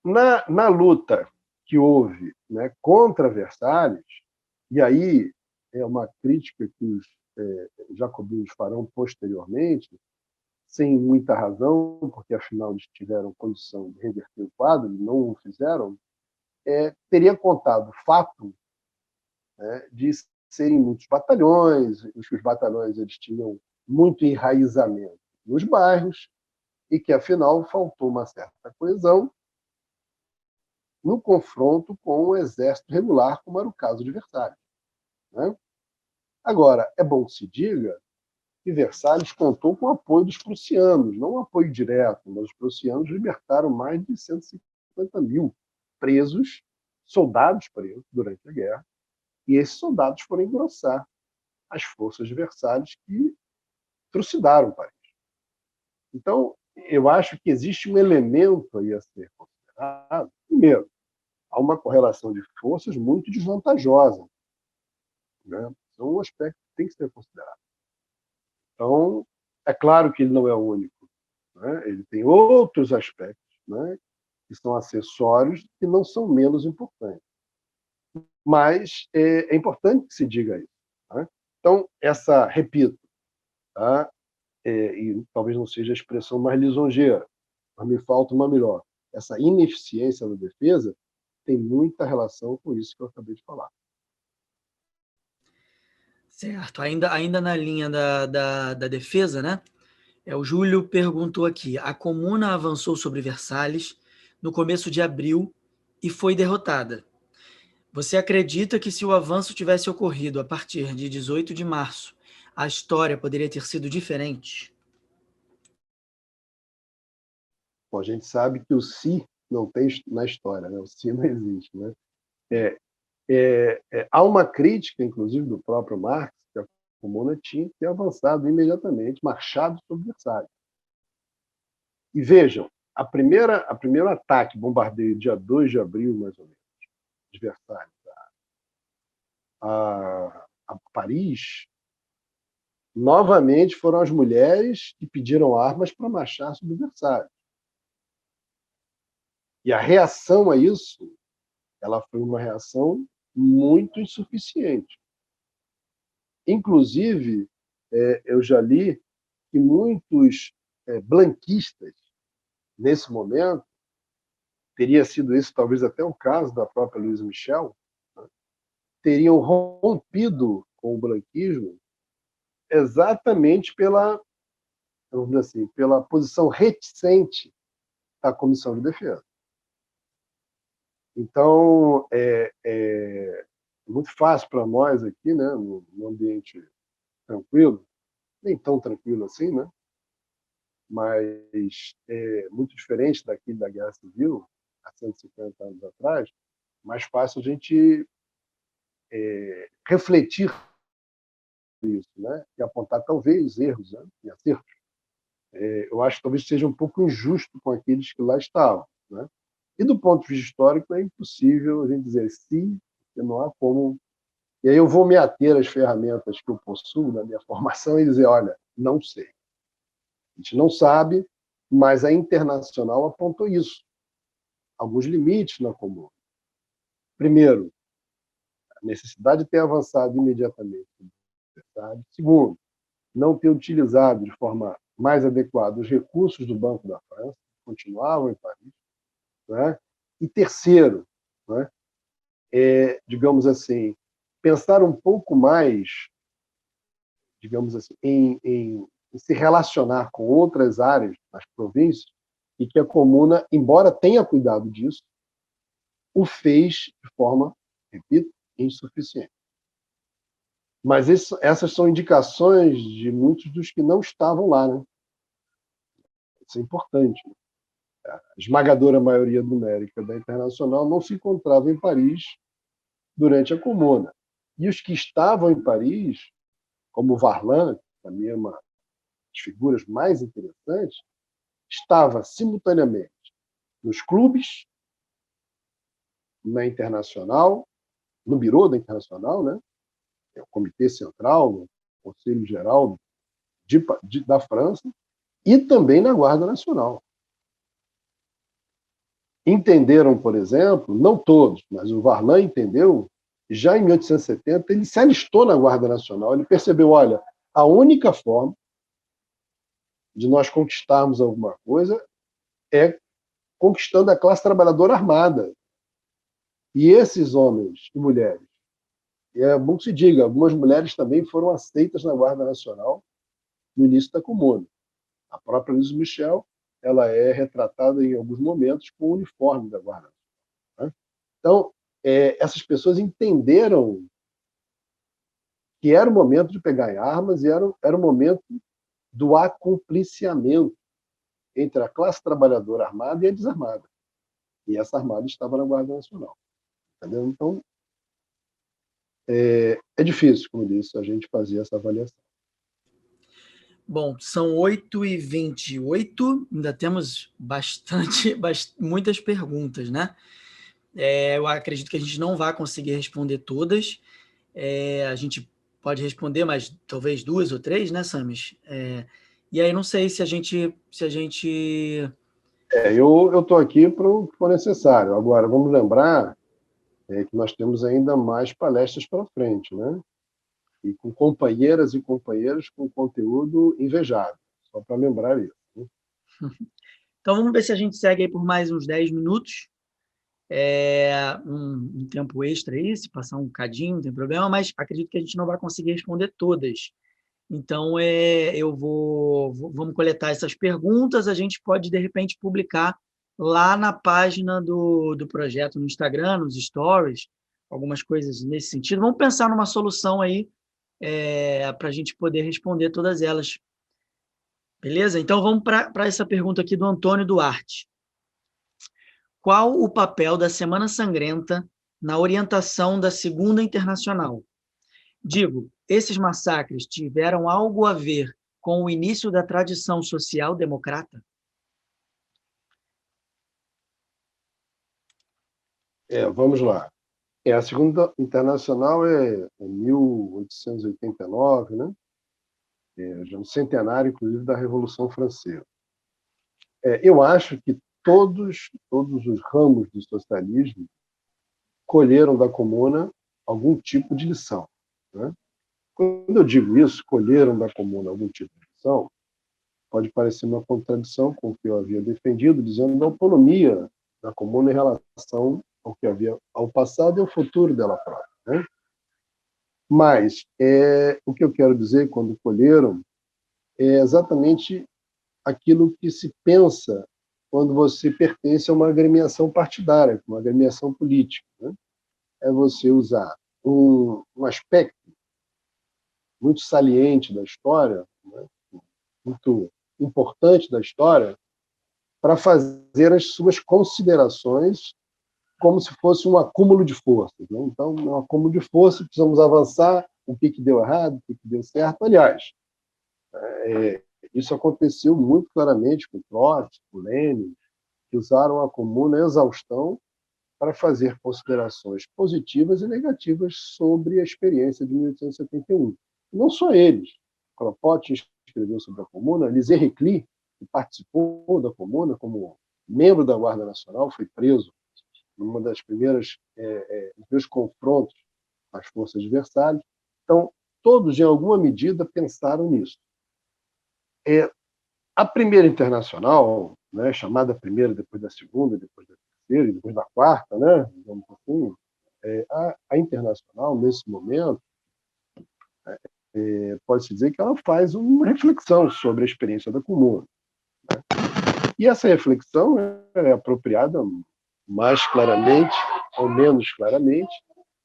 Na luta que houve, né, contra Versalhes, e aí é uma crítica que os jacobinos farão posteriormente, sem muita razão, porque afinal eles tiveram condição de reverter o quadro, não o fizeram, teria contado o fato, né, de serem muitos batalhões, os batalhões eles tinham muito enraizamento nos bairros, e que afinal faltou uma certa coesão no confronto com o exército regular, como era o caso de Versalhes, né? Agora, é bom que se diga que Versalhes contou com o apoio dos prussianos, não um apoio direto, mas os prussianos libertaram mais de 150 mil presos, soldados presos durante a guerra, e esses soldados foram engrossar as forças de Versalhes que trucidaram Paris. Então, eu acho que existe um elemento aí a ser considerado. Primeiro, há uma correlação de forças muito desvantajosa, né? Então, um aspecto que tem que ser considerado. Então, é claro que ele não é o único, né? Ele tem outros aspectos, né, que são acessórios que não são menos importantes. Mas é importante que se diga isso, né? Então, repito, tá? E talvez não seja a expressão mais lisonjeira, mas me falta uma melhor. Essa ineficiência da defesa tem muita relação com isso que eu acabei de falar. Certo. Ainda na linha da defesa, né? O Júlio perguntou aqui: a Comuna avançou sobre Versalhes no começo de abril e foi derrotada. Você acredita que se o avanço tivesse ocorrido a partir de 18 de março, a história poderia ter sido diferente? Bom, a gente sabe que o se não tem na história, né? O se não existe, né? Há uma crítica, inclusive, do próprio Marx, que a Comuna tinha que ter avançado imediatamente, marchado sobre Versalhes. E vejam, primeiro ataque, bombardeio, dia 2 de abril, mais ou menos, de Versalhes a Paris, novamente foram as mulheres que pediram armas para marchar sobre Versalhes. E a reação a isso, ela foi uma reação muito insuficiente. Inclusive, eu já li que muitos blanquistas, nesse momento, teria sido esse talvez até o caso da própria Louise Michel, né, teriam rompido com o blanquismo exatamente vamos dizer assim, pela posição reticente da Comissão de Defesa. Então, é muito fácil para nós aqui, né, num ambiente tranquilo, nem tão tranquilo assim, né, mas muito diferente daqui da Guerra Civil, há 150 anos atrás, mais fácil a gente refletir isso, né, e apontar talvez erros, né, e acertos. Eu acho que talvez seja um pouco injusto com aqueles que lá estavam, né? E do ponto de vista histórico é impossível a gente dizer sim, porque não há como. E aí eu vou me ater às ferramentas que eu possuo na minha formação e dizer, olha, não sei. A gente não sabe, mas a internacional apontou isso. Alguns limites na Comuna. Primeiro, a necessidade de ter avançado imediatamente. Segundo, não ter utilizado de forma mais adequada os recursos do Banco da França, que continuavam em Paris, né? E terceiro, né, digamos assim, pensar um pouco mais, digamos assim, em se relacionar com outras áreas das províncias, e que a Comuna, embora tenha cuidado disso, o fez de forma, repito, insuficiente. Mas essas são indicações de muitos dos que não estavam lá, né? Isso é importante. A esmagadora maioria numérica da Internacional não se encontrava em Paris durante a Comuna. E os que estavam em Paris, como Varlan, que para mim é uma das figuras mais interessantes, estava simultaneamente nos clubes, na Internacional, no Birô da Internacional, né? É o Comitê Central, o Conselho Geral da França, e também na Guarda Nacional. Entenderam, por exemplo, não todos, mas o Varlin entendeu, já em 1870, ele se alistou na Guarda Nacional, ele percebeu, olha, a única forma de nós conquistarmos alguma coisa é conquistando a classe trabalhadora armada. E esses homens e mulheres, e é bom que se diga, algumas mulheres também foram aceitas na Guarda Nacional no início da Comuna. A própria Louise Michel, ela é retratada em alguns momentos com o uniforme da Guarda Nacional, né? Então, essas pessoas entenderam que era o momento de pegar em armas e era o momento do acompliciamento entre a classe trabalhadora armada e a desarmada. E essa armada estava na Guarda Nacional. Entendeu? Então, é difícil, como disse, a gente fazer essa avaliação. Bom, são 8h28, ainda temos muitas perguntas, né? Eu acredito que a gente não vai conseguir responder todas. A gente pode responder mais talvez 2 ou 3, né, Samis? E aí não sei se a gente... Eu estou aqui para o que for necessário. Agora, vamos lembrar que nós temos ainda mais palestras para frente, né? E com companheiras e companheiros com conteúdo invejável, só para lembrar isso, né? Então, vamos ver se a gente segue aí por mais uns 10 minutos. Um tempo extra aí, se passar um cadinho, não tem problema, mas acredito que a gente não vai conseguir responder todas. Então, vamos coletar essas perguntas, a gente pode, de repente, publicar lá na página do projeto, no Instagram, nos stories, algumas coisas nesse sentido. Vamos pensar numa solução aí para a gente poder responder todas elas. Beleza? Então, vamos para essa pergunta aqui do Antônio Duarte. Qual o papel da Semana Sangrenta na orientação da Segunda Internacional? Digo, esses massacres tiveram algo a ver com o início da tradição social-democrata? Vamos lá. A Segunda Internacional é 1889, né? Já no centenário, inclusive, da Revolução Francesa. Eu acho que todos os ramos do socialismo colheram da Comuna algum tipo de lição, né? Quando eu digo isso, colheram da Comuna algum tipo de lição, pode parecer uma contradição com o que eu havia defendido, dizendo da autonomia da Comuna em relação ao que havia ao passado e ao futuro dela própria, né? Mas o que eu quero dizer quando colheram é exatamente aquilo que se pensa quando você pertence a uma agremiação partidária, uma agremiação política, né? É você usar um aspecto muito saliente da história, né? Muito importante da história, para fazer as suas considerações como se fosse um acúmulo de forças, né? Então, um acúmulo de forças, precisamos avançar, o que deu errado, o que deu certo. Aliás, isso aconteceu muito claramente com Trotsky, com Lenin, que usaram a Comuna exaustão para fazer considerações positivas e negativas sobre a experiência de 1871. Não só eles. Kropotkin escreveu sobre a Comuna, Lisée Reclus, que participou da Comuna como membro da Guarda Nacional, foi preso numa das primeiros confrontos às forças de Versalhes. Então, todos, em alguma medida, pensaram nisso. A primeira internacional, né, chamada primeira, depois da segunda, depois da terceira e depois da quarta, né, digamos assim, a internacional, nesse momento, pode-se dizer que ela faz uma reflexão sobre a experiência da Comuna, né? E essa reflexão é apropriada mais claramente ou menos claramente,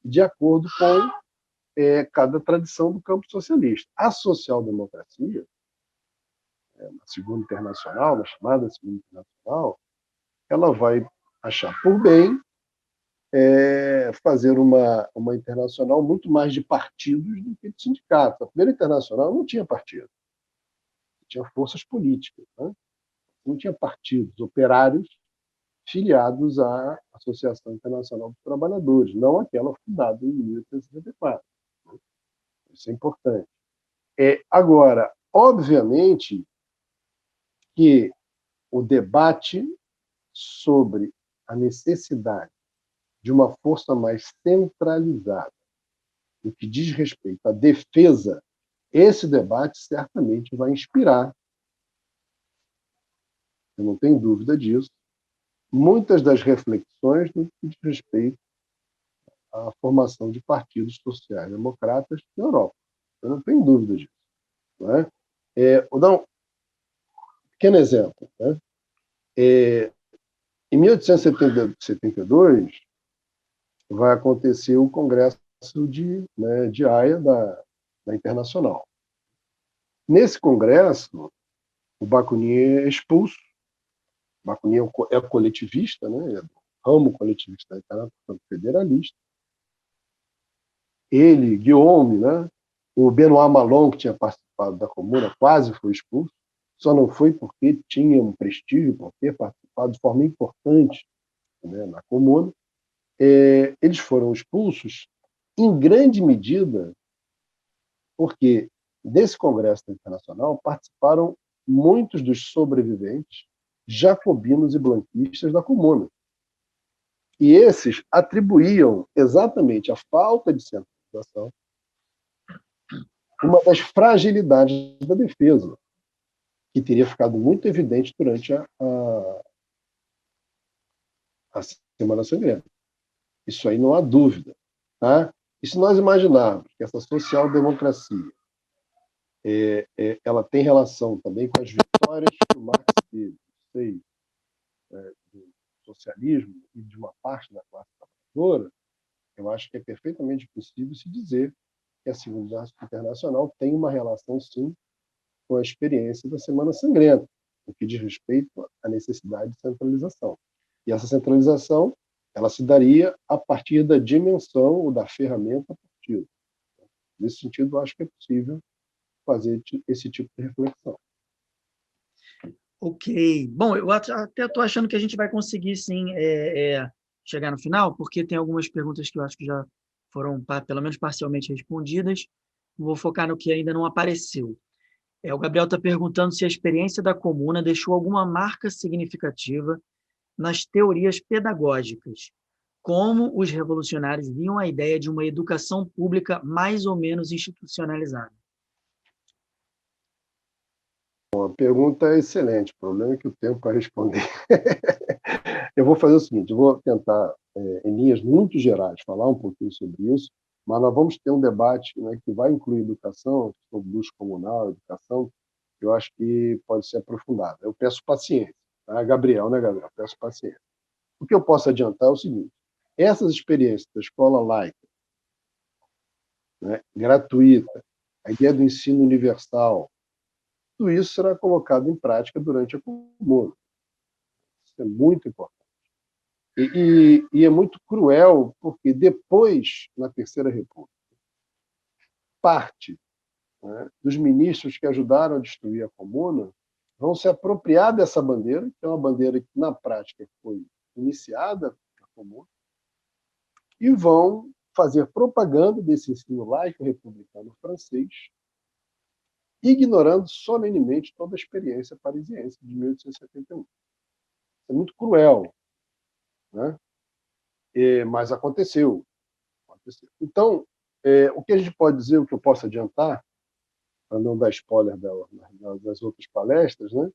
de acordo com cada tradição do campo socialista. A social-democracia, na Segunda Internacional, na chamada Segunda Internacional, ela vai achar por bem fazer uma internacional muito mais de partidos do que de sindicatos. A primeira internacional não tinha partido, tinha forças políticas, né? Não tinha partidos. Operários filiados à Associação Internacional dos Trabalhadores, não aquela fundada em 1874. Isso é importante. Agora, obviamente que o debate sobre a necessidade de uma força mais centralizada no que diz respeito à defesa, esse debate certamente vai inspirar, eu não tenho dúvida disso, muitas das reflexões no que diz respeito à formação de partidos sociais-democratas na Europa. Eu não tenho dúvida disso. Não é? Vou dar um pequeno exemplo. Né? Em 1872, vai acontecer o Congresso de Haia da Internacional. Nesse congresso, o Bakunin é expulso. O Bakunin é coletivista, né? É do ramo coletivista da Internacional, federalista. Ele, Guillaume, né? O Benoît Malon, que tinha participado da Comuna, quase foi expulso. Só não foi porque tinha um prestígio por ter participado de forma importante, né, na Comuna. Eles foram expulsos em grande medida porque desse Congresso Internacional participaram muitos dos sobreviventes jacobinos e blanquistas da Comuna. E esses atribuíam exatamente a falta de centralização uma das fragilidades da defesa, que teria ficado muito evidente durante a Semana Sangrenta. Isso aí não há dúvida. Tá? E se nós imaginarmos que essa social-democracia ela tem relação também com as vitórias que o Marx teve, do socialismo e de uma parte da classe trabalhadora, eu acho que é perfeitamente possível se dizer que a Segunda Internacional tem uma relação, sim, com a experiência da Semana Sangrenta, no que diz respeito à necessidade de centralização. E essa centralização ela se daria a partir da dimensão ou da ferramenta partido. Nesse sentido, eu acho que é possível fazer esse tipo de reflexão. Ok. Bom, eu até estou achando que a gente vai conseguir, sim, chegar no final, porque tem algumas perguntas que eu acho que já foram, pelo menos, parcialmente respondidas. Vou focar no que ainda não apareceu. O Gabriel está perguntando se a experiência da Comuna deixou alguma marca significativa nas teorias pedagógicas. Como os revolucionários viam a ideia de uma educação pública mais ou menos institucionalizada? A pergunta é excelente, o problema é que o tempo para responder. Eu vou fazer o seguinte, eu vou tentar, em linhas muito gerais, falar um pouquinho sobre isso, mas nós vamos ter um debate, né, que vai incluir educação, sobre luxo comunal, educação, que eu acho que pode ser aprofundado. Eu peço paciência. Tá? Gabriel, né, Gabriel? Peço paciência. O que eu posso adiantar é o seguinte, essas experiências da escola laica, né, gratuita, a ideia do ensino universal, tudo isso será colocado em prática durante a Comuna. Isso é muito importante. E é muito cruel, porque depois, na Terceira República, parte, né, dos ministros que ajudaram a destruir a Comuna vão se apropriar dessa bandeira, que é uma bandeira que, na prática, foi iniciada na Comuna, e vão fazer propaganda desse ensino laico republicano francês, ignorando solenemente toda a experiência parisiense de 1871. Isso é muito cruel, né? Mas aconteceu. Então, o que a gente pode dizer, o que eu posso adiantar, para não dar spoiler das outras palestras, né?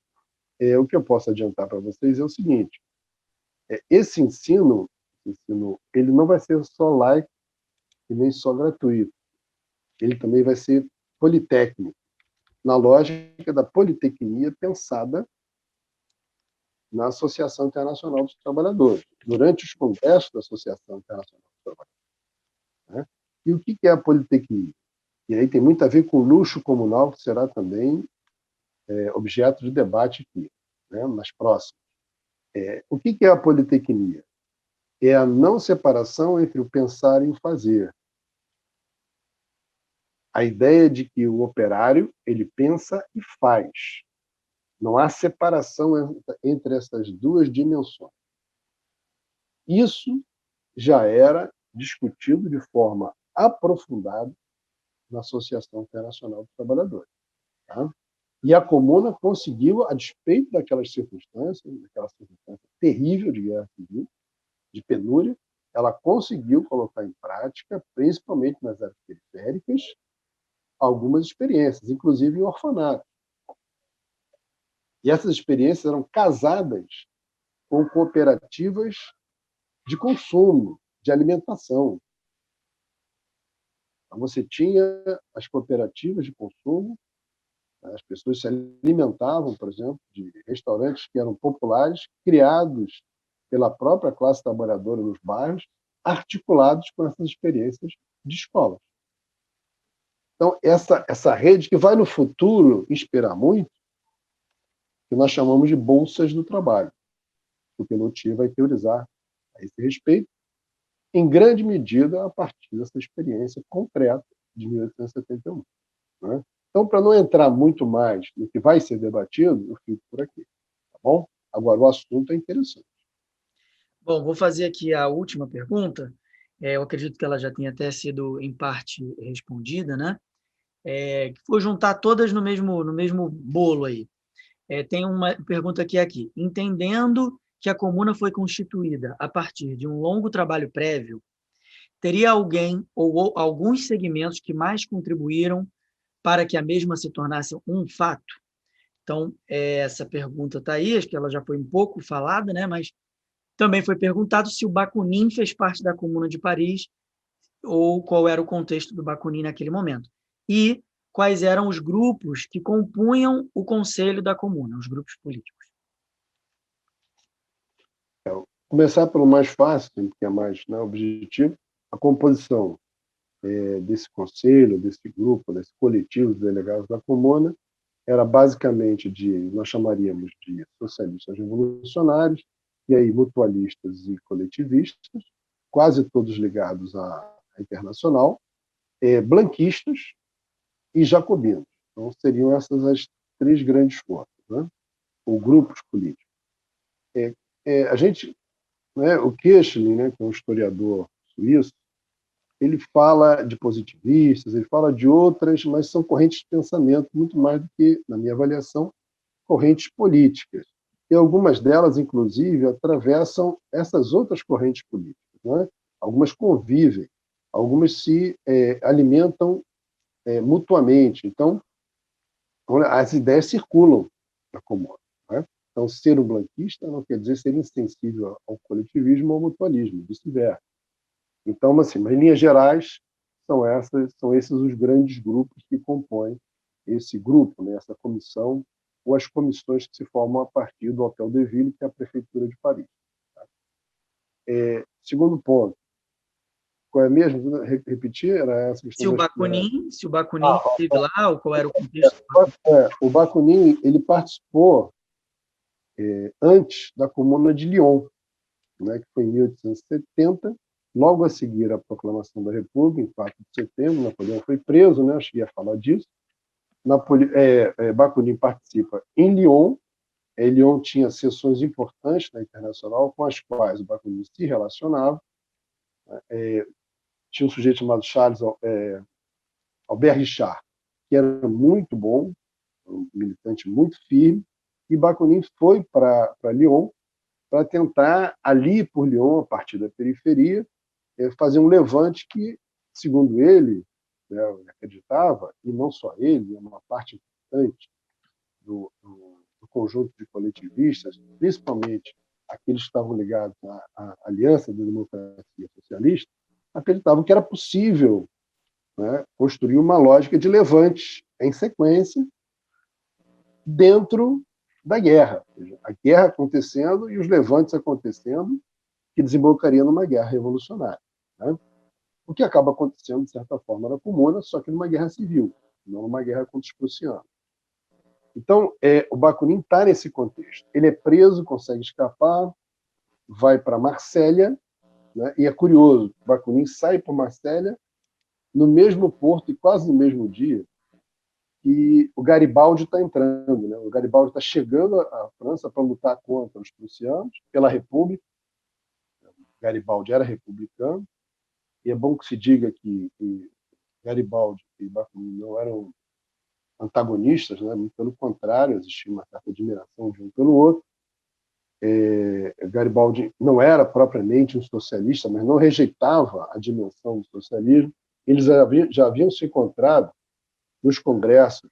O que eu posso adiantar para vocês é o seguinte, esse ensino, ele não vai ser só laico e nem só gratuito, ele também vai ser politécnico, na lógica da politecnia pensada na Associação Internacional dos Trabalhadores, durante os congressos da Associação Internacional dos Trabalhadores. Né? E o que é a politecnia? E aí tem muito a ver com o luxo comunal, que será também objeto de debate aqui, né, nas próximas. O que é a politecnia? É a não separação entre o pensar e o fazer. A ideia de que o operário ele pensa e faz. Não há separação entre essas duas dimensões. Isso já era discutido de forma aprofundada na Associação Internacional dos Trabalhadores. Tá? E a Comuna conseguiu, a despeito daquela circunstância terrível de guerra civil, de penúria, ela conseguiu colocar em prática, principalmente nas áreas periféricas, algumas experiências, inclusive em orfanato. E essas experiências eram casadas com cooperativas de consumo, de alimentação. Então, você tinha as cooperativas de consumo, as pessoas se alimentavam, por exemplo, de restaurantes que eram populares, criados pela própria classe trabalhadora nos bairros, articulados com essas experiências de escolas. Então, essa rede que vai, no futuro, inspirar muito, que nós chamamos de bolsas do trabalho. O Pelloutier vai teorizar a esse respeito, em grande medida a partir dessa experiência concreta de 1871. Né? Então, para não entrar muito mais no que vai ser debatido, eu fico por aqui. Tá bom? Agora, o assunto é interessante. Bom, vou fazer aqui a última pergunta. Eu acredito que ela já tenha até sido, em parte, respondida, né? Vou juntar todas no mesmo bolo aí. Tem uma pergunta aqui. Entendendo que a comuna foi constituída a partir de um longo trabalho prévio, teria alguém ou alguns segmentos que mais contribuíram para que a mesma se tornasse um fato? Então, essa pergunta está aí, acho que ela já foi um pouco falada, né? Mas também foi perguntado se o Bakunin fez parte da Comuna de Paris ou qual era o contexto do Bakunin naquele momento. E quais eram os grupos que compunham o conselho da Comuna, os grupos políticos. Começar pelo mais fácil, que é mais, né, objetivo, a composição desse conselho, desse grupo, desse coletivo de delegados da Comuna, era basicamente nós chamaríamos de socialistas revolucionários, e aí mutualistas e coletivistas, quase todos ligados à Internacional, blanquistas e jacobinos. Então, seriam essas as três grandes forças, né? Ou grupos políticos. A gente, né, o Kirchner, né, que é um historiador suíço, ele fala de positivistas, ele fala de outras, mas são correntes de pensamento muito mais do que, na minha avaliação, correntes políticas. E algumas delas, inclusive, atravessam essas outras correntes políticas. Né? Algumas convivem, algumas se alimentam mutuamente. Então, as ideias circulam na comuna. Né? Então, ser um blanquista não quer dizer ser insensível ao coletivismo ou ao mutualismo, vice-versa. Então, assim, mas em linhas gerais, são esses os grandes grupos que compõem esse grupo, né, essa comissão, ou as comissões que se formam a partir do Hotel de Ville, que é a Prefeitura de Paris. Tá? Segundo ponto, qual é mesmo? Repetir? Era essa questão se o Bakunin esteve lá, ou qual era o contexto? O Bakunin, ele participou antes da Comuna de Lyon, né, que foi em 1870, logo a seguir à proclamação da República, em 4 de setembro, Napoleão foi preso, né, eu cheguei a falar disso. Bakunin participa em Lyon. Lyon tinha seções importantes na Internacional, com as quais o Bakunin se relacionava. Tinha um sujeito chamado Albert Richard, que era muito bom, um militante muito firme, e Bakunin foi para Lyon para tentar, ali por Lyon, a partir da periferia, fazer um levante que, segundo ele, né, acreditava, e não só ele, uma parte importante do conjunto de coletivistas, principalmente aqueles que estavam ligados à Aliança da Democracia Socialista, acreditavam que era possível, né, construir uma lógica de levante em sequência dentro da guerra. A guerra acontecendo e os levantes acontecendo, que desembocaria numa guerra revolucionária. Né? O que acaba acontecendo, de certa forma, na Comuna, só que numa guerra civil, não numa guerra contra os prussianos. Então, o Bakunin está nesse contexto. Ele é preso, consegue escapar, vai para Marsella, né? E é curioso, o Bakunin sai para Marsella no mesmo porto e quase no mesmo dia que o Garibaldi está entrando. Né? O Garibaldi está chegando à França para lutar contra os prussianos, pela República. Garibaldi era republicano, e é bom que se diga que Garibaldi e Bakunin não eram antagonistas, né? Muito pelo contrário, existia uma certa admiração de um pelo outro. Garibaldi não era propriamente um socialista, mas não rejeitava a dimensão do socialismo. Eles já haviam se encontrado nos congressos,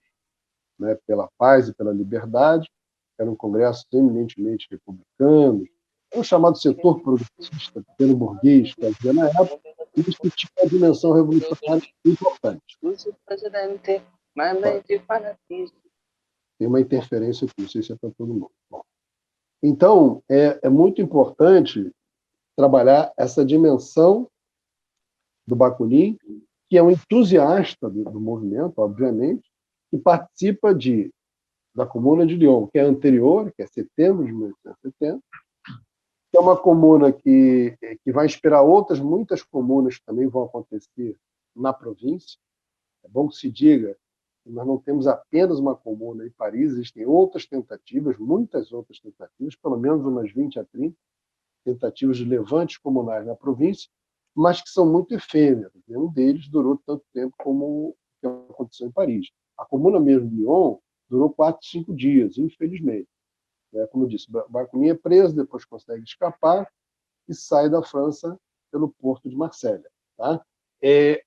né, pela paz e pela liberdade, eram congressos eminentemente republicanos, é o chamado setor progressista, pequeno burguês, que havia na época, e discutia a dimensão revolucionária importante. Tem uma interferência aqui, não sei se é para todo mundo. Bom, então, é muito importante trabalhar essa dimensão do Bakunin, que é um entusiasta do movimento, obviamente, que participa da Comuna de Lyon, que é anterior, que é setembro de 1870, que é uma comuna que vai inspirar muitas comunas que também vão acontecer na província. É bom que se diga que nós não temos apenas uma comuna em Paris, existem outras tentativas, muitas outras tentativas, pelo menos umas 20 a 30 tentativas de levantes comunais na província, mas que são muito efêmeras. Nenhum deles durou tanto tempo como o que aconteceu em Paris. A comuna mesmo de Lyon durou 4, 5 dias, infelizmente. Como eu disse, Bakunin é preso, depois consegue escapar e sai da França pelo porto de Marselha. Tá?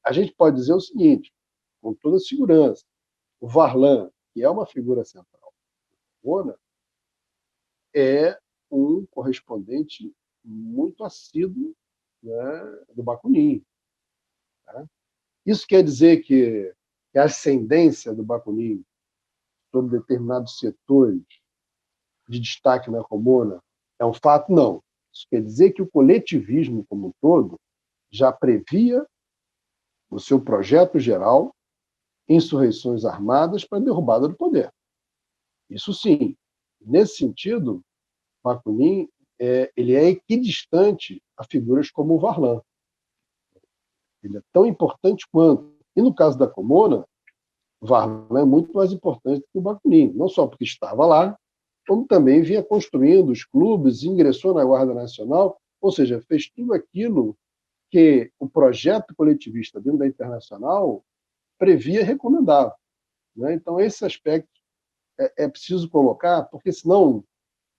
A gente pode dizer o seguinte, com toda segurança, o Varlin, que é uma figura central da Comuna, é um correspondente muito assíduo, né, do Bakunin. Tá? Isso quer dizer que a ascendência do Bakunin sobre determinados setores de destaque na Comuna é um fato? Não. Isso quer dizer que o coletivismo como um todo já previa no seu projeto geral insurreições armadas para a derrubada do poder. Isso sim. Nesse sentido, Bakunin ele é equidistante a figuras como o Varlin. Ele é tão importante quanto. E no caso da Comuna, o Varlin é muito mais importante do que o Bakunin, não só porque estava lá, como também vinha construindo os clubes, ingressou na Guarda Nacional, ou seja, fez tudo aquilo que o projeto coletivista dentro da Internacional previa e recomendava. Né? Então, esse aspecto é preciso colocar, porque senão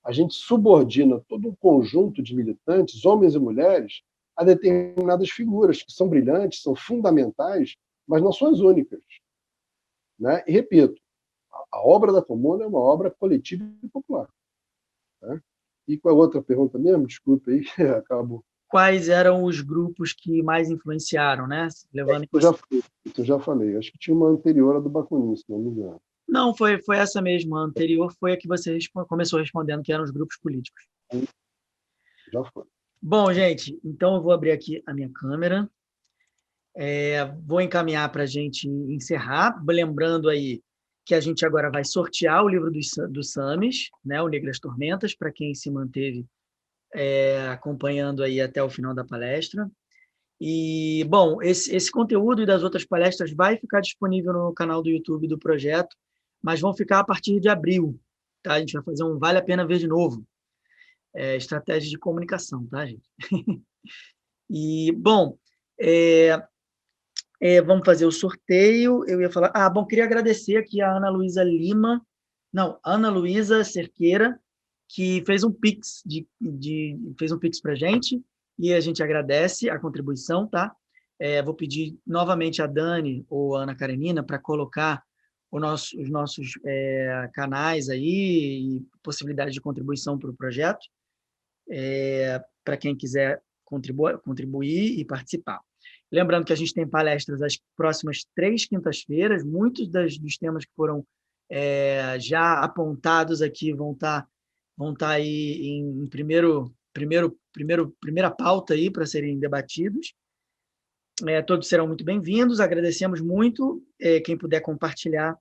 a gente subordina todo um conjunto de militantes, homens e mulheres, a determinadas figuras que são brilhantes, são fundamentais, mas não são as únicas. Né? E, repito, a obra da Comuna é uma obra coletiva e popular. Né? E qual é a outra pergunta mesmo? Desculpa aí, acabo. Quais eram os grupos que mais influenciaram, né? Levando Eu já falei. Acho que tinha uma anterior à do Bakunin, se não me engano. Não, foi essa mesma. A anterior foi a que você começou respondendo, que eram os grupos políticos. Já foi. Bom, gente, então eu vou abrir aqui a minha câmera. Vou encaminhar para a gente encerrar, lembrando aí que a gente agora vai sortear o livro do Samis, né, o Negras Tormentas, para quem se manteve acompanhando aí até o final da palestra. E, bom, esse conteúdo e das outras palestras vai ficar disponível no canal do YouTube do projeto, mas vão ficar a partir de abril. Tá? A gente vai fazer um Vale a Pena Ver de Novo. Estratégia de comunicação, tá, gente? E, bom, vamos fazer o sorteio. Eu ia falar... bom, queria agradecer aqui a Ana Luísa Lima, não, Ana Luísa Cerqueira, que fez um Pix fez um Pix para a gente, e a gente agradece a contribuição, tá? Vou pedir novamente a Dani ou a Ana Karenina para colocar os nossos canais aí e possibilidades de contribuição para o projeto, para quem quiser contribuir e participar. Lembrando que a gente tem palestras as próximas 3 quintas-feiras, muitos dos temas que foram já apontados aqui vão estar aí em primeira pauta aí para serem debatidos. Todos serão muito bem-vindos, agradecemos muito quem puder compartilhar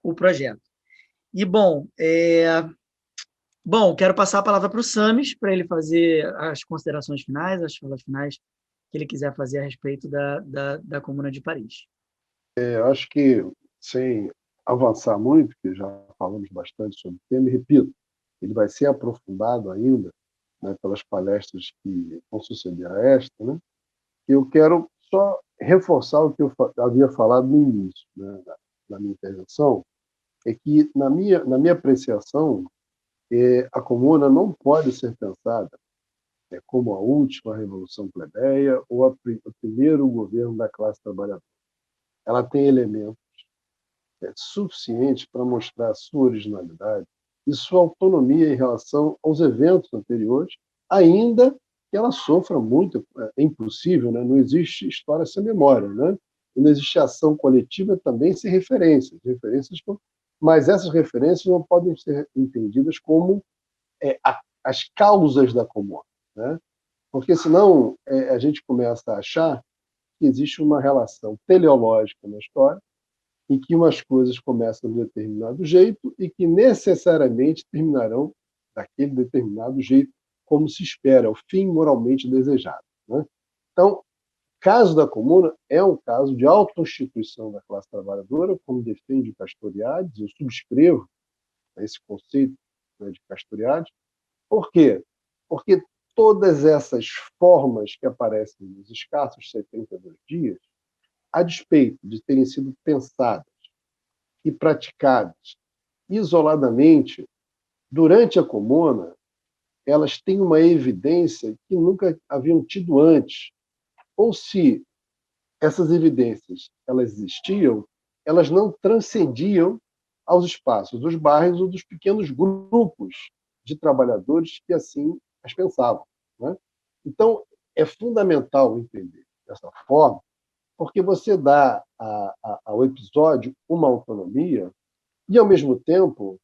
o projeto. E, bom, quero passar a palavra para o Samis, para ele fazer as considerações finais, as falas finais que ele quiser fazer a respeito da Comuna de Paris. Acho que, sem avançar muito, porque já falamos bastante sobre o tema, e repito, ele vai ser aprofundado ainda né, pelas palestras que vão suceder a esta, né, eu quero só reforçar o que eu havia falado no início, né, da minha intervenção, é que, na minha apreciação, a comuna não pode ser pensada como a última revolução plebeia ou o primeiro governo da classe trabalhadora. Ela tem elementos suficientes para mostrar a sua originalidade e sua autonomia em relação aos eventos anteriores, ainda que ela sofra muito. É impossível, né? Não existe história sem memória, né? E não existe ação coletiva também sem referências, mas essas referências não podem ser entendidas como as causas da comuna, né? Porque senão a gente começa a achar que existe uma relação teleológica na história e que umas coisas começam de determinado jeito e que necessariamente terminarão daquele determinado jeito, como se espera, o fim moralmente desejado, né? Então, o caso da comuna é um caso de autoconstituição da classe trabalhadora, como defende o Castoriadis, eu subscrevo esse conceito, né, de Castoriadis. Por quê? Porque todas essas formas que aparecem nos escassos 72 dias, a despeito de terem sido pensadas e praticadas isoladamente durante a comuna, elas têm uma evidência que nunca haviam tido antes. Ou se essas evidências elas existiam, elas não transcendiam aos espaços dos bairros ou dos pequenos grupos de trabalhadores que assim as pensavam, né? Então, é fundamental entender dessa forma, porque você dá ao episódio uma autonomia e, ao mesmo tempo,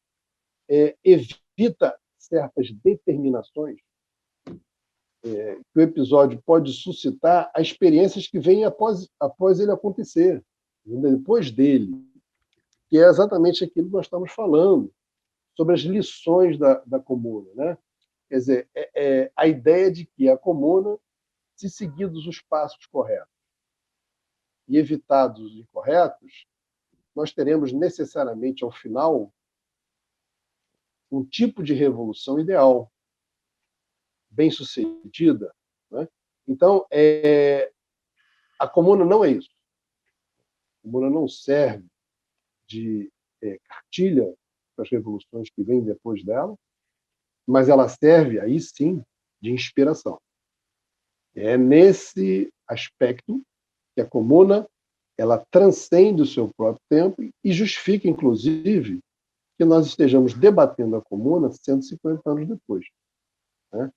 evita certas determinações que o episódio pode suscitar a experiências que vêm após ele acontecer, depois dele, que é exatamente aquilo que nós estamos falando, sobre as lições da comuna, né? Quer dizer, a ideia de que a comuna, se seguidos os passos corretos e evitados os incorretos, nós teremos necessariamente, ao final, um tipo de revolução ideal, bem-sucedida, né? Então, a comuna não é isso. A comuna não serve de cartilha para as revoluções que vêm depois dela, mas ela serve, aí sim, de inspiração. É nesse aspecto que a comuna ela transcende o seu próprio tempo e justifica, inclusive, que nós estejamos debatendo a comuna 150 anos depois, né?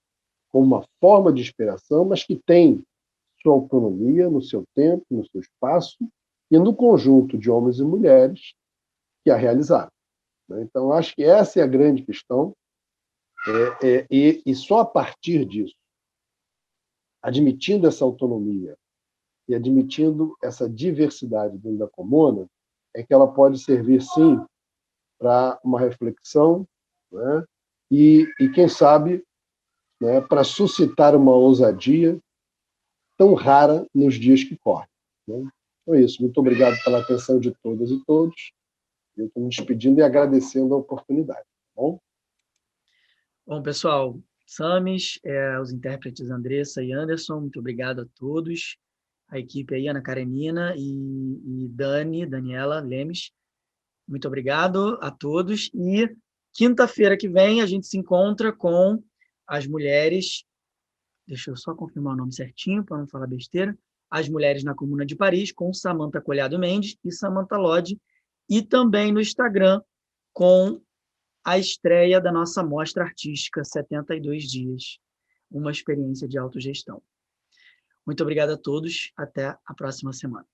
Como uma forma de inspiração, mas que tem sua autonomia no seu tempo, no seu espaço e no conjunto de homens e mulheres que a realizaram, né? Então, acho que essa é a grande questão, e só a partir disso, admitindo essa autonomia e admitindo essa diversidade dentro da comuna, é que ela pode servir, sim, para uma reflexão, né? E quem sabe, né, para suscitar uma ousadia tão rara nos dias que correm, né? Então é isso. Muito obrigado pela atenção de todas e todos. Eu estou me despedindo e agradecendo a oportunidade. Tá bom? Bom, pessoal, Samis, os intérpretes Andressa e Anderson, muito obrigado a todos. A equipe aí, Ana Karenina e Daniela Lemes, muito obrigado a todos. E quinta-feira que vem a gente se encontra com as mulheres, deixa eu só confirmar o nome certinho para não falar besteira, as mulheres na Comuna de Paris, com Samantha Colhado Mendes e Samantha Lodge, e também no Instagram com a estreia da nossa mostra artística 72 dias, uma experiência de autogestão. Muito obrigado a todos, até a próxima semana.